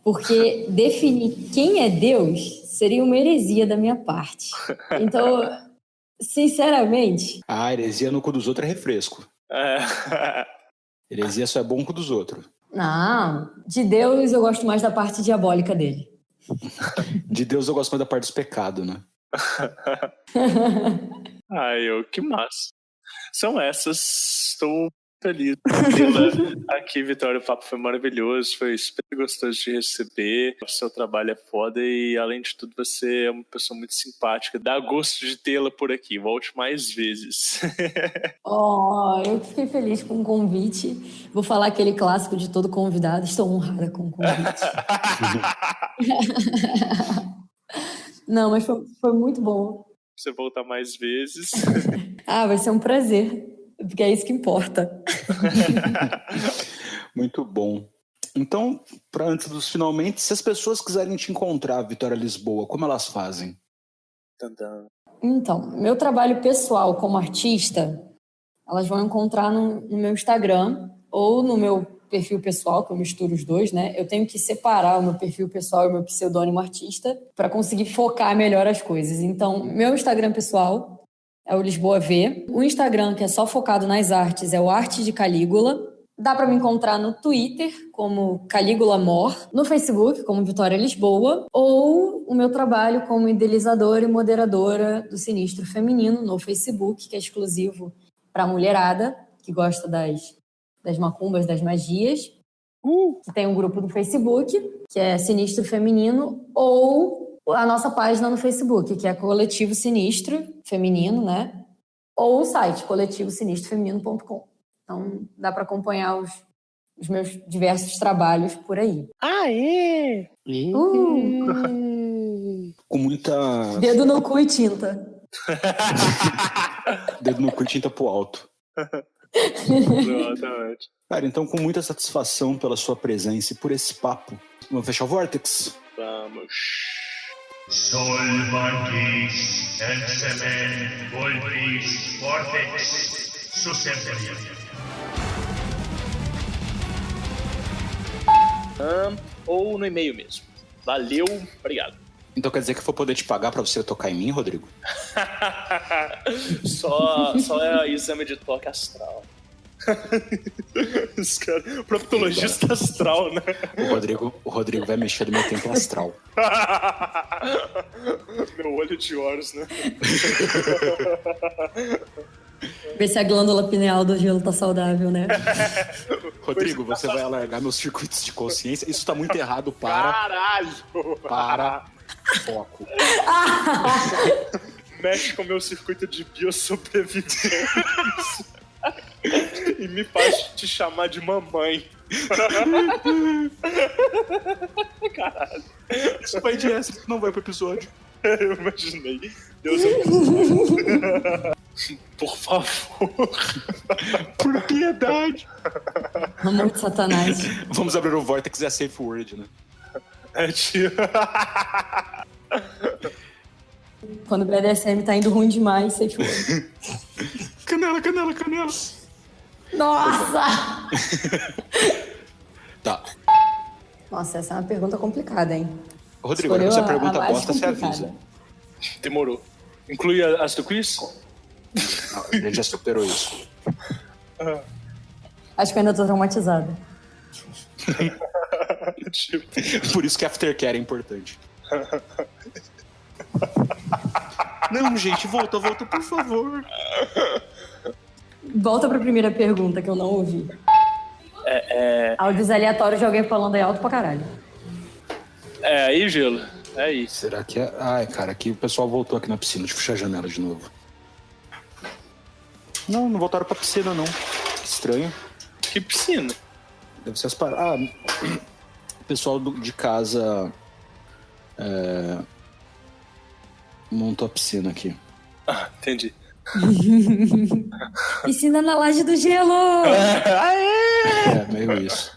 porque definir quem é Deus seria uma heresia da minha parte. Então, sinceramente... Ah, heresia no cu dos outros é refresco. Heresia só é bom com o dos outros. Não, de Deus eu gosto mais da parte diabólica dele. De Deus eu gosto mais da parte dos pecados, né? Que massa. São essas. Estou feliz de tê-la aqui, Vitória. O papo foi maravilhoso, foi super gostoso de receber. O seu trabalho é foda e, além de tudo, você é uma pessoa muito simpática. Dá gosto de tê-la por aqui. Volte mais vezes. Eu fiquei feliz com o convite. Vou falar aquele clássico de todo convidado. Estou honrada com o convite. Não, mas foi muito bom. Você voltar mais vezes. Vai ser um prazer, porque é isso que importa. Muito bom. Então, para antes dos finalmente, se as pessoas quiserem te encontrar, Vitória Lisboa, como elas fazem? Então, meu trabalho pessoal como artista, elas vão encontrar no meu Instagram ou no meu perfil pessoal, que eu misturo os dois, né? Eu tenho que separar o meu perfil pessoal e o meu pseudônimo artista para conseguir focar melhor as coisas. Então, meu Instagram pessoal é o Lisboa V. O Instagram, que é só focado nas artes, é o Arte de Calígula. Dá para me encontrar no Twitter, como Calígula Mor, no Facebook, como Vitória Lisboa, ou o meu trabalho como idealizadora e moderadora do Sinistro Feminino no Facebook, que é exclusivo para a mulherada, que gosta das macumbas, das magias. Que tem um grupo do Facebook, que é Sinistro Feminino, ou a nossa página no Facebook, que é Coletivo Sinistro Feminino, né? Ou o site coletivosinistrofeminino.com. Então, dá para acompanhar os meus diversos trabalhos por aí. Aê! Com muita... Dedo no cu e tinta. Dedo no cu e tinta pro alto. Exatamente. Cara, então com muita satisfação pela sua presença e por esse papo. Vamos fechar o Vortex? Vamos. Sol mantis, ensemen, voltis, vortex, susemperium. Ou no e-mail mesmo. Valeu, obrigado. Então quer dizer que eu vou poder te pagar pra você tocar em mim, Rodrigo? só é exame de toque astral. Os caras, proctologista astral, né? O Rodrigo vai mexer no meu tempo astral. Meu olho de Horus, né? Ver se a glândula pineal do gelo tá saudável, né? Rodrigo, você vai alargar meus circuitos de consciência? Isso tá muito errado para... Caralho! Para... Foco. Mexe com o meu circuito de biossobrevivência. E me faz te chamar de mamãe. Caralho. Isso vai de extra, não vai pro episódio. Eu imaginei. Deus abençoe. Por favor. Por piedade. Amor de Satanás. Vamos abrir o Vortex e a Safe Word, né? É, tio. Quando o BDSM tá indo ruim demais, safe word. Canela, canela, canela. Nossa! Tá. Nossa, essa é uma pergunta complicada, hein? Rodrigo, Escolheu se a a pergunta mais bosta, você complicada. avisa. Demorou. Inclui as do quiz? Não, a gente já superou isso. Acho que eu ainda tô traumatizada. Tipo, Por isso que aftercare é importante. Não, gente, volta, por favor. Volta pra primeira pergunta que eu não ouvi. Áudios aleatórios de alguém falando aí alto pra caralho. é aí, Gelo. É aí. Será que é... Ai, cara, aqui o pessoal voltou aqui na piscina. Deixa eu fechar a janela de novo. Não voltaram pra piscina, não. Que estranho. Que piscina? Deve ser as paradas. O pessoal de casa montou a piscina aqui. Ah, entendi. Piscina na laje do gelo! É, meio isso.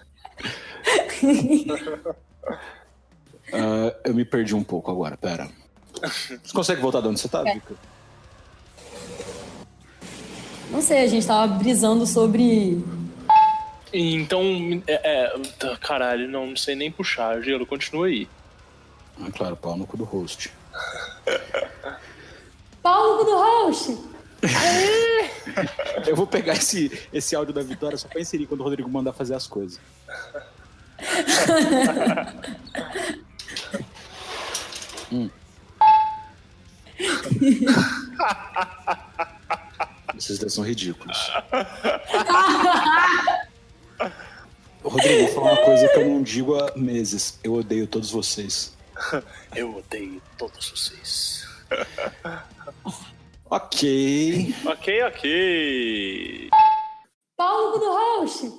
Eu me perdi um pouco agora, pera. Você consegue voltar de onde você tá, Vika? Não sei, a gente tava brisando sobre... Então, caralho, não sei nem puxar. Gelo, continua aí. Ah, claro, pau no cu do host. Pau no cu do host! Eu vou pegar esse áudio da Vitória só pra inserir quando o Rodrigo mandar fazer as coisas. Vocês dois são ridículos. Rodrigo, vou falar uma coisa que eu não digo há meses. Eu odeio todos vocês. Eu odeio todos vocês. Ok. Ok. Pau no cu do host!